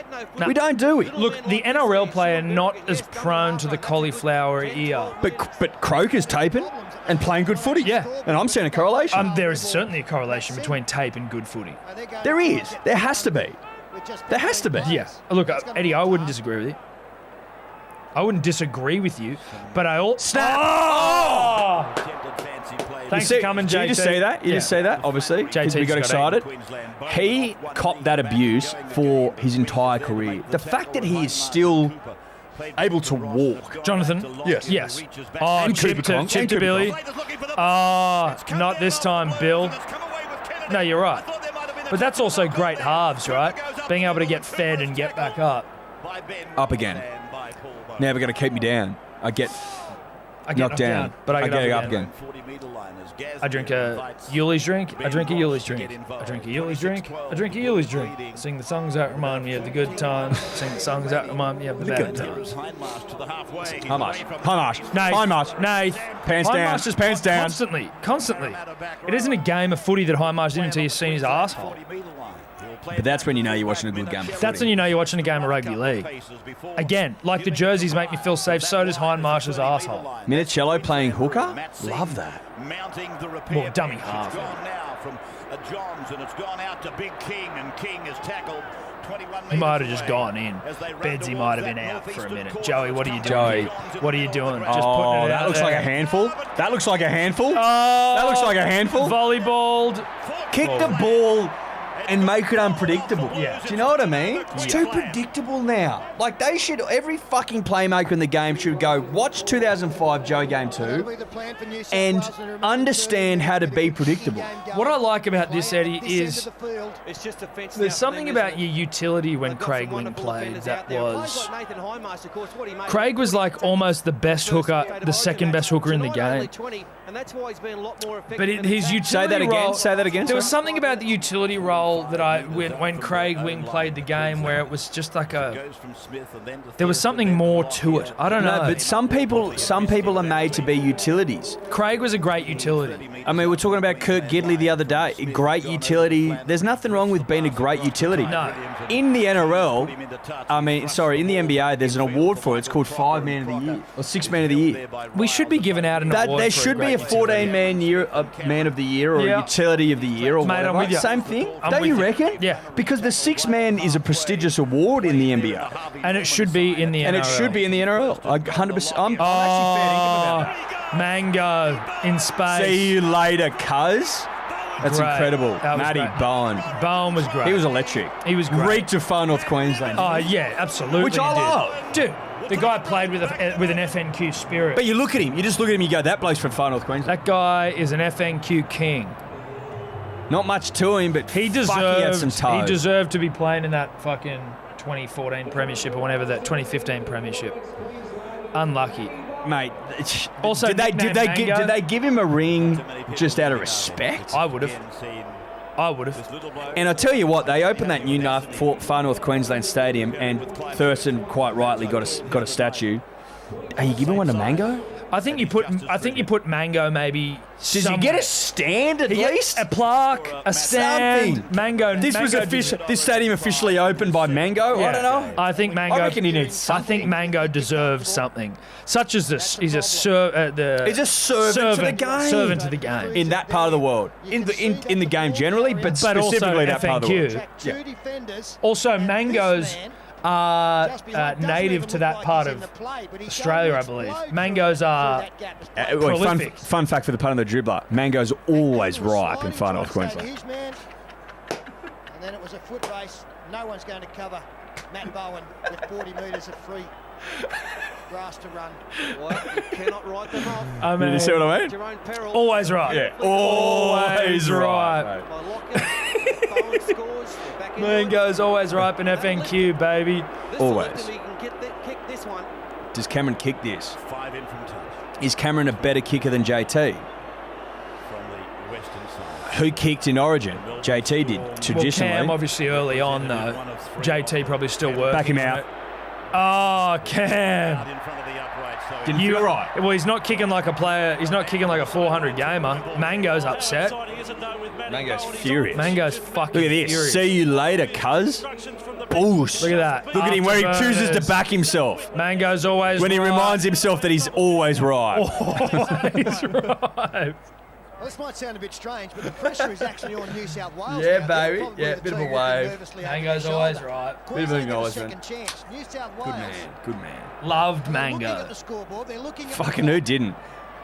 We don't, do we? Look, the NRL player not as prone to the cauliflower ear. But Croker's taping and playing good footy. Yeah. And I'm seeing a correlation. There is certainly a correlation between tape and good footy. There is. There has to be. There has to be. Yeah. Look, Eddie, I wouldn't disagree with you. I wouldn't disagree with you, but I also... Snap! Oh! Thanks for coming, JT. Did you just say that? You just say that, obviously, because we got excited. He copped that abuse for his entire career. The fact that he is still able to walk. Jonathan? Yes. Oh, and chip to Billy. Oh, not this time, Bill. No, you're right. But that's also great halves, right? Being able to get fed and get back up. Up again. Never going to keep me down. I get I get knocked down, but I get up again. I drink a Yuli's drink. I drink a Yuli's drink. I drink a Yuli's drink. I drink a Yuli's drink. Sing the songs that remind me of the good times. Sing the songs that remind me of the bad times. Hindmarch. Nath. Pants down. Hindmarch just Pants down. Constantly. It isn't a game of footy that Hindmarch in until you've seen his asshole. But that's when you know you're watching a good game of footy. That's when you know you're watching a game of rugby league. Again, like the jerseys make me feel safe, so does Hindmarch's asshole. Minicello playing hooker? Love that. Well, dummy half. Johns, and it's gone out to Big King, and King is tackled. He might have just gone in. Bedsy might have been out for a minute. Joey, what are you doing? Joey. What are you doing? Just Oh, putting it that out looks there. like a handful. That looks like a handful. Oh, That looks like a handful. Volleyballed. Kick the ball and make it unpredictable. Yeah. Do you know what I mean? It's too predictable now. Like, they should, every fucking playmaker in the game should go watch 2005 Joey Game 2 and understand how to be predictable. What I like about this, Eddie, is It's just a fence there's now for something them, about isn't it? your utility when They've got Craig some Wing wonderful played. defenders That out there. was... Players like Nathan Hindmarch, of course, what he made Craig was like almost the best hooker, the second best hooker in the game. And that's why he's been a lot more effective. But his utility Say that again. role, Say that again. There was sorry. something about the utility role that when Craig Wing played the game where it was just like there was something more to it. I don't know. No, but some people are made to be utilities. Craig was a great utility. I mean, we're talking about Kurt Gidley the other day. Great utility. There's nothing wrong with being a great utility. No. In the NRL, in the NBA, there's an award for it. It's called 5 Man of the Year or 6 Man of the Year. We should be giving out an award There for should be a great utility. 14-man year, Man of the Year or Yeah. a Utility of the Year or Mate, I'm whatever. with you. Same thing. I'm Don't with you you. reckon? Yeah. Because the 6-man is a prestigious award in the NBA. And it should be in the NRL. And it should be in the NRL. 100%. I'm actually fair dinkum about it. Mango in space. See you later, cuz. That's Great. incredible. That was Matty great. Bowen. Bowen was great. He was electric. He was great. Reeked of far North Queensland. Oh, yeah, absolutely. Which I he did. love. Dude, the guy played with an FNQ spirit. But you look at him, you just look at him, you go, that bloke's from far North Queensland. That guy is an FNQ king. Not much to him, but He fuck, he had some deserved. He toes. deserved to be playing in that fucking 2014 premiership or whenever that 2015 premiership. Unlucky. Mate, Also, did nickname Mango? did they give him a ring just out of respect? I would have. And I tell you what, they opened that new Far North Queensland Stadium, and Thurston quite rightly got a statue. Are you giving one to Mango? I think you put Mango maybe. Did you get a stand at least? A plaque, a stand, Something. Mango. This was Mango official. This stadium officially opened by Mango. Yeah. I don't know. I think Mango. I reckon he needs I something. think Mango deserves something, such as this. He's a servant to the game. Servant to the game. In that part of the world, in the game generally, but specifically that part of the world. FNQ. Also, Mango's are native to that part of Australia, I believe. Mangoes are prolific. Fun fact for the pun of the dribbler: mango's always ripe in far North Queensland. And then it was a foot race. No one's going to cover Matt Bowen with 40 metres of free grass to run. Well, you cannot write them off. I mean, You see what I At mean? your own peril. always right. Yeah, always right. By Lockett, Bowen scores. They're back in Mango's always ripe in FNQ, baby. This Always. selector, he can kick this one. Does Cameron kick this? 5 in from touch Is Cameron a better kicker than JT? from the western side. Who kicked in Origin? JT did Well, traditionally. Cam obviously early on though. JT probably still working. Back him on out. it. Oh, Cam. Out in front of the upright, so Didn't feel right. Well, he's not kicking like a player. He's not kicking like a 400 gamer. Mango's upset. Mango's furious. Mango's fucking Look at this. furious. See you later, cuz. Boosh. Look at that. Look at him where he chooses to Afterburners. back himself. Mango's always When he right. reminds himself that he's always right. Always right. Well, this might sound a bit strange, but the pressure is actually on New South Wales. Yeah, now. They're baby. probably Yeah, the bit of a team looking wave. nervously over Mango's their always shoulder. right. Bit of an Queensland got a acknowledgement. second chance. New South Good Wales. man. Good man. Loved They're looking Mango. at the scoreboard. They're looking at Fucking the who didn't?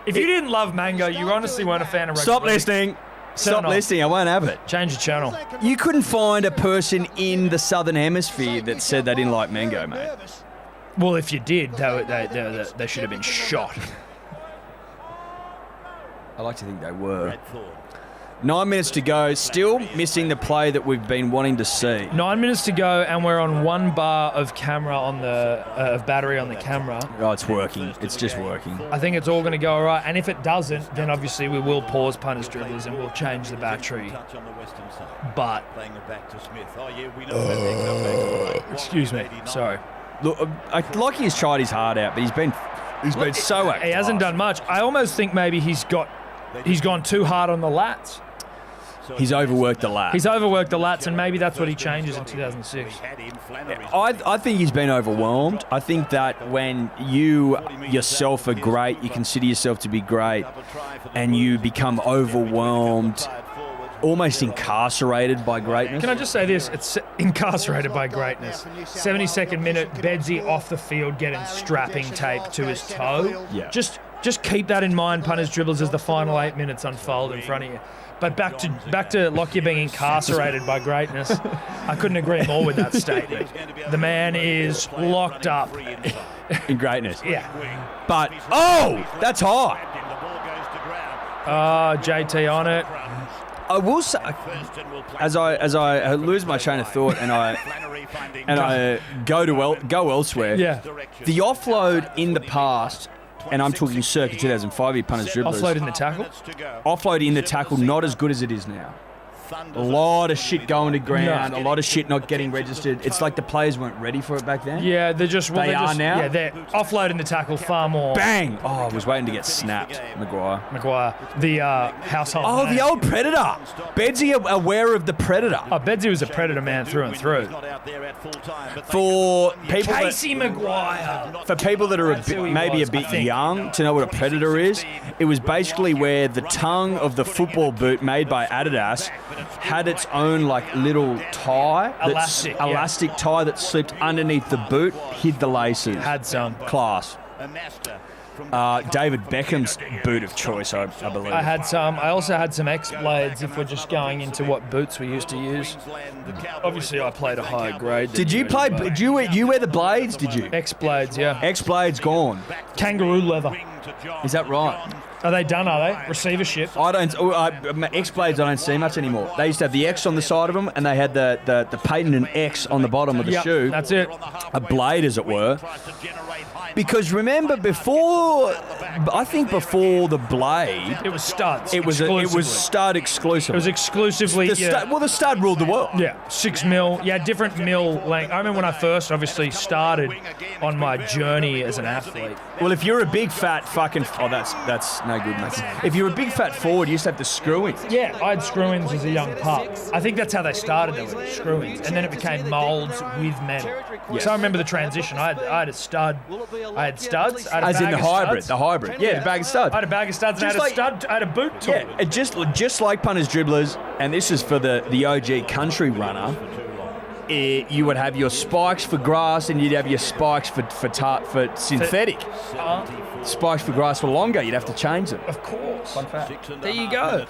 If you didn't love Mango, you honestly weren't a fan of rugby. Stop league. listening. Stop off. listening. I won't have it. Change the channel. You couldn't find a person in the Southern Hemisphere that said they didn't like Mango, mate. Well, if you did, they should have been shot. I like to think they were. Brad Thorne. 9 minutes to go. Still missing the play that we've been wanting to see. 9 minutes to go, and we're on 1 bar of camera on the of battery on the camera. Oh, it's working. It's just working. I think it's all going to go all right. And if it doesn't, then obviously we will pause punters, dribblers, and we'll change the battery. But excuse me, sorry. Look, like he's tried his heart out, but he's been so active. He hasn't done much. I almost think maybe he's gone too hard on the lats. He's overworked the lats. He's overworked the lats, and maybe that's what he changes in 2006. I think he's been overwhelmed. I think that when you yourself are great, you consider yourself to be great, and you become overwhelmed, almost incarcerated by greatness. Can I just say this? It's incarcerated by greatness. 72nd minute, Bedsy off the field getting strapping tape to his toe. Yeah. Just keep that in mind, punters, dribblers, as the final 8 minutes unfold in front of you. But back to Lockyer being incarcerated by greatness. I couldn't agree more with that statement. The man is locked up in greatness. Yeah. But that's high. JT on it. I will say, as I lose my train of thought and I go elsewhere. Yeah. The offload in the past. And I'm talking circa 2005 here, punters, dribblers. Offload in the tackle? Offload in the tackle, not as good as it is now. A lot of shit going to ground, a lot of shit not getting registered. It's like the players weren't ready for it back then. Yeah, they are now. Yeah, they're offloading the tackle far more. Bang! Oh, I was waiting to get snapped. Maguire. The household. Oh, man. the old predator. Bedsy aware of the predator. Oh, Bedsy was a predator man through and through. For people Casey Maguire. For people that are maybe a bit young to know what a predator is, it was basically where the tongue of the football boot made by Adidas had its own like little tie, elastic tie that slipped underneath the boot, hid the laces. Had some class. David Beckham's boot of choice, I believe. I had some. I also had some X blades. If we're just going into what boots we used to use, obviously I played a higher grade. Did you play? Did you wear the blades? Did you? X blades, yeah. X blades gone. Kangaroo leather. Is that right? Are they done, are they? Receivership? I don't. X-blades I don't see much anymore. They used to have the X on the side of them, and they had the patent X on the bottom of the shoe. That's it. A blade, as it were. Because remember, before the blade, it was studs. It was stud exclusive. It was exclusively. The stud ruled the world. Yeah, 6 mil. Yeah, different mil length. I remember when I first obviously started on my journey as an athlete. Well, if you're a big fat fucking that's no good, mate. If you're a big fat forward, you used to have the screw-ins. Yeah, I had screw-ins as a young pup. I think that's how they started, though, with screw-ins, and then it became moulds with metal. Yes. So I remember the transition. I had a stud. I had studs. I had a as bag in the of hybrid. studs. The hybrid. Yeah, the bag of studs. I had a bag of studs and I had a boot tool. Yeah, just like punters, dribblers, and this is for the OG country runner. You would have your spikes for grass, and you'd have your spikes for synthetic. Spikes for grass were longer. You'd have to change them. Of course. Fun fact. There you go.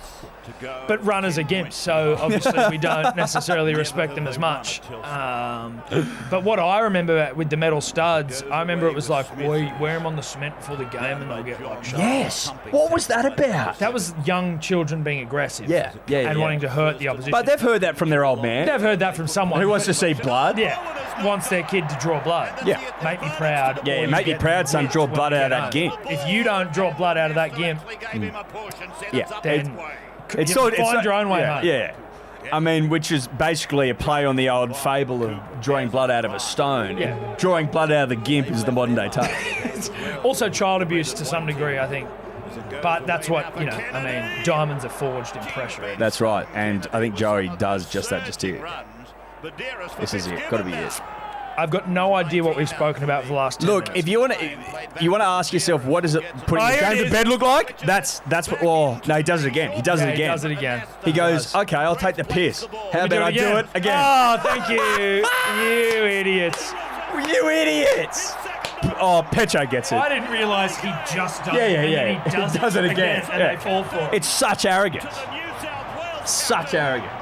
But runners are gimps, so obviously we don't necessarily respect them as much. But what I remember with the metal studs, I remember it was like, we wear them on the cement before the game and they'll get like shot. Yes. What was that about? That was young children being aggressive. Yeah. And wanting to hurt the opposition. But they've heard that from their old man. They've heard that from someone. Who wants to see blood? Yeah. Wants their kid to draw blood. Yeah. Make me proud. Yeah, make me proud, son. Draw blood out of that gimp. If you don't draw blood out of that gimp, then it's find your own way home. Yeah. I mean, which is basically a play on the old fable of drawing blood out of a stone. Yeah. Drawing blood out of the gimp is the modern day touch. Also child abuse to some degree, I think. But that's what, diamonds are forged in pressure. That's right. And I think Joey does just that just here. This is it. Got to be it. I've got no idea what we've spoken about for the last 10 minutes. If you want to ask yourself, what does it putting the game to bed look like? That's what. Oh no, he does it again. He does it again. He goes, okay, I'll take the piss. How about I do it again? Oh, thank you, you idiots. You idiots. Oh, Pecho gets it. I didn't realise he just does it. Yeah. He does it again, and they fall for it. It's such arrogance. Such arrogance.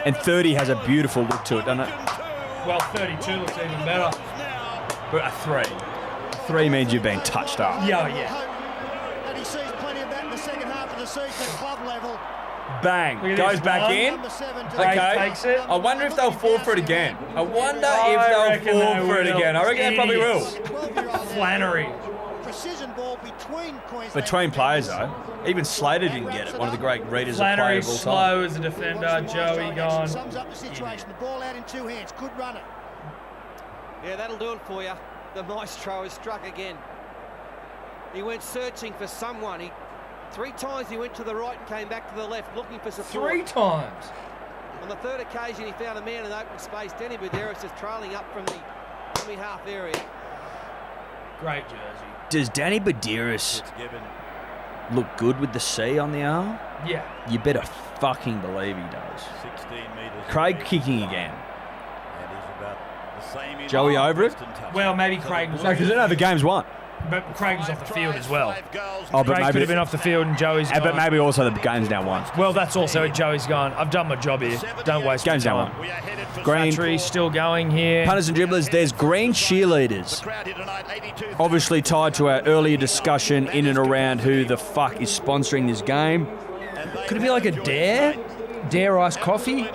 And 30 has a beautiful look to it, doesn't it? Well, 32 looks even better. But a 3. 3 means you've been touched up. Yeah. And he sees plenty of that in the second half of the season at club level. Bang. Look at Goes this. back One. in. Number 17. Okay. Takes it. I wonder if they'll fall for it again. I wonder I if they'll reckon fall they for it will. again. I reckon they probably will. Idiots. 12-year-old Flannery. Precision ball between Queensland. Between players, defenders. though. Even Slater didn't get it. One of the great readers Flannery of play of all slow time. as a defender. Watch the Joey direction. gone. Sums up the situation. The ball out in two hands. Could run it. Yeah, that'll do it for you. The maestro has struck again. He went searching for someone. Three times he went to the right and came back to the left, looking for support. 3 times. On the third occasion, he found a man in open space. Danny Buderis is trailing up from the dummy half area. Great jersey. Does Danny Buderis look good with the C on the arm? Yeah. You better fucking believe he does. 16 metres. Craig kicking again. And he's about the same in Joey over it? Well, maybe Craig was. No, because they know the game's won. But Craig was off the field as well. Oh, but Craig could have been off the field and Joey's gone. But maybe also the game's now won. Well, that's also it. Joey's gone. I've done my job here. Don't waste Game's now time. won. Green. Flattery still going here. Punters and dribblers, there's green cheerleaders. Obviously tied to our earlier discussion in and around who the fuck is sponsoring this game. Could it be like a Dare? Dare iced coffee?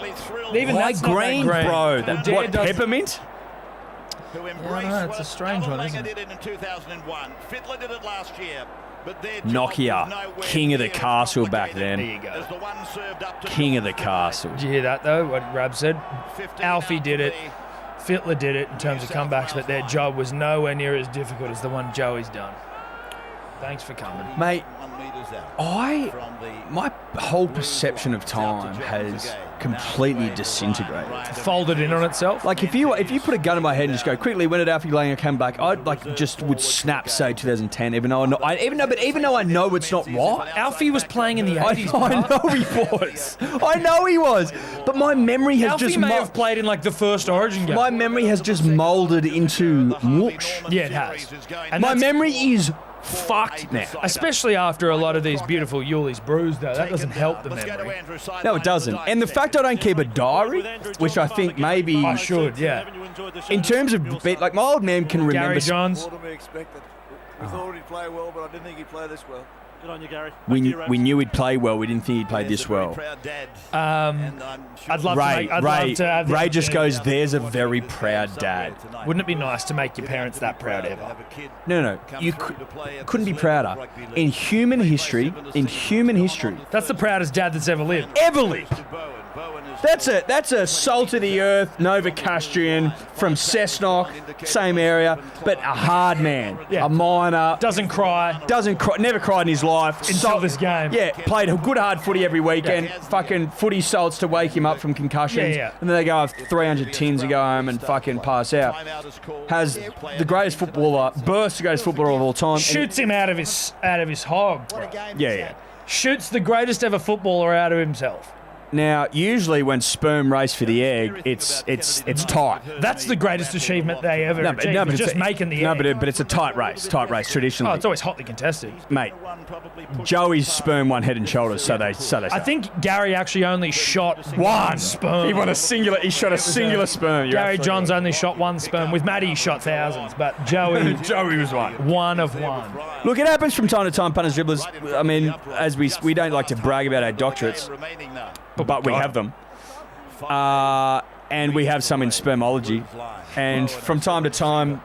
Even Why that's not green, that green. bro? Well, That, Dare what, does- peppermint? Who I don't know, it's a strange one, isn't it? did it in 2001. Fittler did it last year. But their job Nokia, was nowhere king of the near as castle back complicated then. There you as go. the one served up to King of the North castle. Did you hear that, though, what Rab said? 15 Alfie out did for it. Fittler did it in terms of comebacks, but their job was nowhere near as difficult as the one Joey's done. Thanks for coming. Mate, 1 metres out I from the my whole perception of time has completely disintegrated. Folded in on itself. Like if you put a gun in my head and just go quickly, when did Alfie Langer come back? I'd like just would snap say 2010, even though I know it's not right. Alfie was playing in the 80s. I know he was. I know he was. But my memory has Alfie just may have played in like the first Origin game. my memory has just molded into mush. Yeah, it has. And My that's- memory is fucked now. Especially after a lot of these beautiful Yule's brews, though. That doesn't help the memory. No, it doesn't. And the fact I don't keep a diary, which I think maybe I should, yeah. in terms of like my old man can remember. Gary Johns. More than we expected. We thought he'd play well, but I didn't think he'd play this well. Good on you, Gary. We knew he'd play well. We didn't think he'd play this well. I'd love to Ray, make, I'd Ray, love to have the Ray just opportunity. goes, there's a very proud dad. Wouldn't it be nice to make your parents that proud ever? No, you couldn't be prouder. In human history, That's the proudest dad that's ever lived. ever lived. That's a salt of the earth Novocastrian from Cessnock, same area, but a hard man, Yeah. a miner, Doesn't cry. never cried in his life. Until this game. Yeah, played a good hard footy every weekend. Fucking footy salts to wake him up from concussions. Yeah. And then they go have 300 tins and go home and fucking pass out. Has the greatest footballer, bursts the greatest footballer of all time. Shoots him out of his hog. What a game. Yeah. Shoots the greatest ever footballer out of himself. Now, usually when sperm race for the egg, it's tight. That's the greatest achievement they ever achieved. but was it's just making the no, egg. but it's a tight race traditionally. Oh, it's always hotly contested. Mate, Joey's sperm won Head and Shoulders, so they say. I think Gary actually only shot one sperm. He shot a singular sperm. You're Gary absolutely Johns only shot one sperm. With Matty, he shot thousands, but Joey was one. one of one. Look, it happens from time to time, punters, dribblers. I mean, as we don't like to brag about our doctorates, but we have them. And we have some in spermology. And from time to time,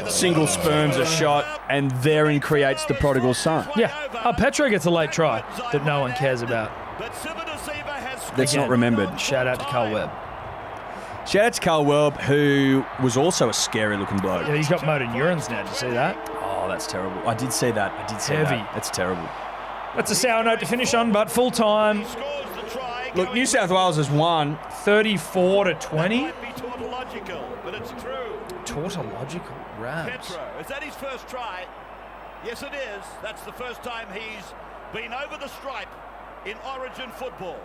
single sperms are shot, and therein creates the prodigal son. Yeah. Oh, Petro gets a late try that no one cares about. That's Again, not remembered. Shout out to Carl Webb. Shout out to Carl Webb, who was also a scary-looking bloke. Yeah, he's got motor neurons now. Did you see that? Oh, that's terrible. I did see that. Heavy. That's terrible. That's a sour note to finish on, but full time, Look, New South Wales has won. 34-20. Tautological, but it's true. Tautological Rams. Petro, is that his first try? Yes, it is. That's the first time he's been over the stripe in Origin football.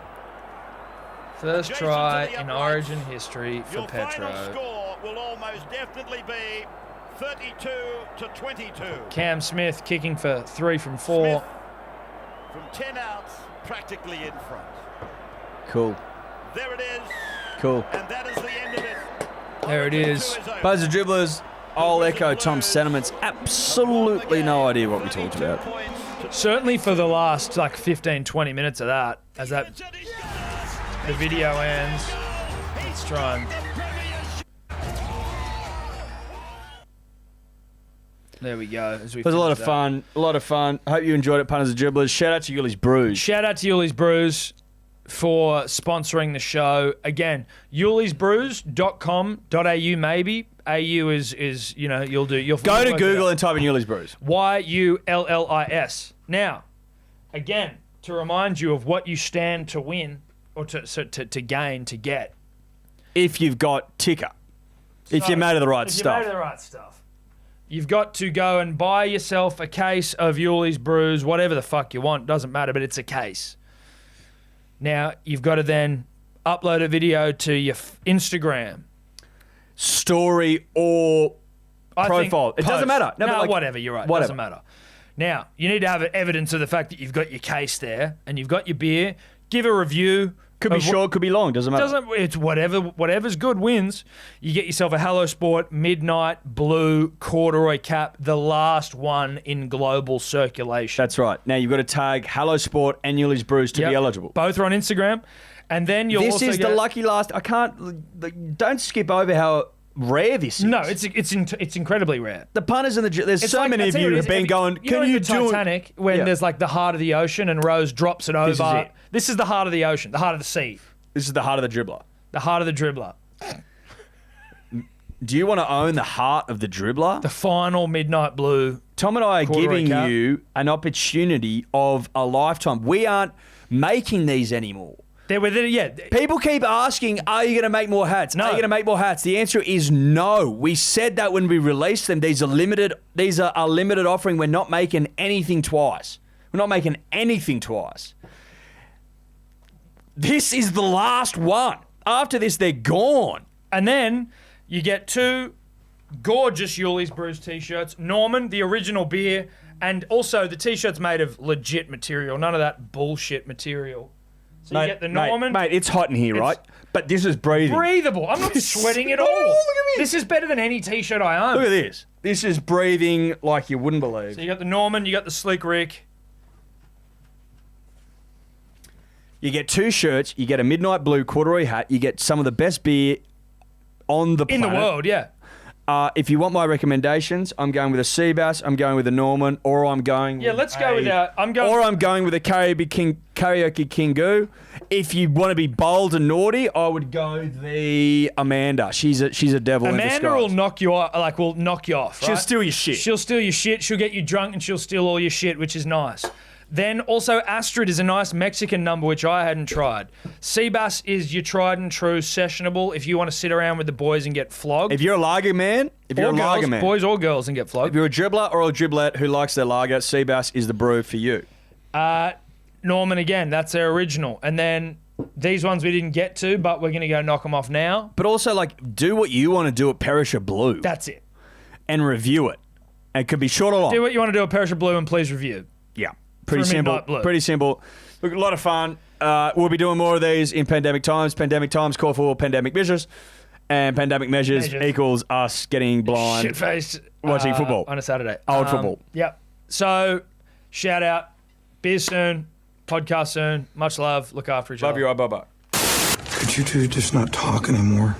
First try in Origin history for Your Petro. final score will almost definitely be 32-22. Cam Smith kicking for 3 from 4. Smith from 10 outs, practically in front. Cool. There it is, Cool. and that is the end of it. There it is. Buzzer dribblers, I'll echo Tom's sentiments. Absolutely no idea what we talked about. Certainly for the last 15, 20 minutes of that, as the video ends. Let's try and... There we go. It was a lot of fun. A lot of fun. Hope you enjoyed it, punters and dribblers. Shout out to Yuli's Brews. Shout out to Yuli's Brews for sponsoring the show. Again, yulisbrews.com.au maybe. AU is you'll do. Go to Google and type in Yuli's Brews. YULLIS. Now, again, to remind you of what you stand to win or to gain, to get. If you've got ticker. If you're made of the right stuff. If you're made of the right stuff. You've got to go and buy yourself a case of Yuli's Brews, whatever the fuck you want. Doesn't matter, but it's a case. Now, you've got to then upload a video to your Instagram. Story or profile. It doesn't matter. No, whatever, you're right. Whatever. Doesn't matter. Now, you need to have evidence of the fact that you've got your case there and you've got your beer. Give a review. Could be short, could be long. Doesn't matter. It's whatever's good wins. You get yourself a Hello Sport Midnight Blue corduroy cap, the last one in global circulation. That's right. Now you've got to tag Hello Sport and Yuli's Brews to be eligible. Both are on Instagram, and then you'll. This is the lucky last. I can't. Don't skip over how rare this is. No, it's incredibly rare. The punters and there's so many of you have been going. Can you do Titanic when there's the heart of the ocean and Rose drops it over? This is it. This is the heart of the ocean, the heart of the sea. This is the heart of the dribbler. The heart of the dribbler. Do you want to own the heart of the dribbler? The final Midnight Blue. Tom and I are giving you an opportunity of a lifetime. We aren't making these anymore. People keep asking, are you going to make more hats? No. Are you going to make more hats? The answer is no. We said that when we released them. These are limited offering. We're not making anything twice. We're not making anything twice. This is the last one. After this, they're gone. And then you get 2 gorgeous Yuli's Brews t-shirts. Norman, the original beer, and also the t-shirt's made of legit material. None of that bullshit material. So you get the Norman. Mate, it's hot in here, right? But this is breathing. Breathable. I'm not sweating at all. Look at me. This is better than any t-shirt I own. Look at this. This is breathing like you wouldn't believe. So you got the Norman, you got the Slick Rick. You get 2 shirts, you get a Midnight Blue corduroy hat, you get some of the best beer on the planet. In the world, yeah. If you want my recommendations, I'm going with a Seabass, I'm going with a Norman, or I'm going with let's go with that. I'm going with a Karaoke Kingu. If you want to be bold and naughty, I would go the Amanda. She's a devil in disguise. Amanda will knock you off, right? She'll steal your shit. She'll steal your shit, she'll get you drunk, and she'll steal all your shit, which is nice. Then also Astrid is a nice Mexican number, which I hadn't tried. Seabass is your tried and true sessionable if you want to sit around with the boys and get flogged. If you're a lager man, boys or girls and get flogged. If you're a dribbler or a dribblette who likes their lager, Seabass is the brew for you. Norman, again, that's their original. And then these ones we didn't get to, but we're going to go knock them off now. But also, do what you want to do at Perisher Blue. That's it. And review it. It could be short or long. Do what you want to do at Perisher Blue and please review. Yeah. Pretty simple. Pretty simple. Look, a lot of fun. We'll be doing more of these in pandemic times. Pandemic times call for pandemic measures. And pandemic measures equals us getting blind. Shit-faced. Watching football. On a Saturday. Old football. Yep. So, shout out. Beer soon. Podcast soon. Much love. Look after each other. Love you. Bye-bye. Could you two just not talk anymore?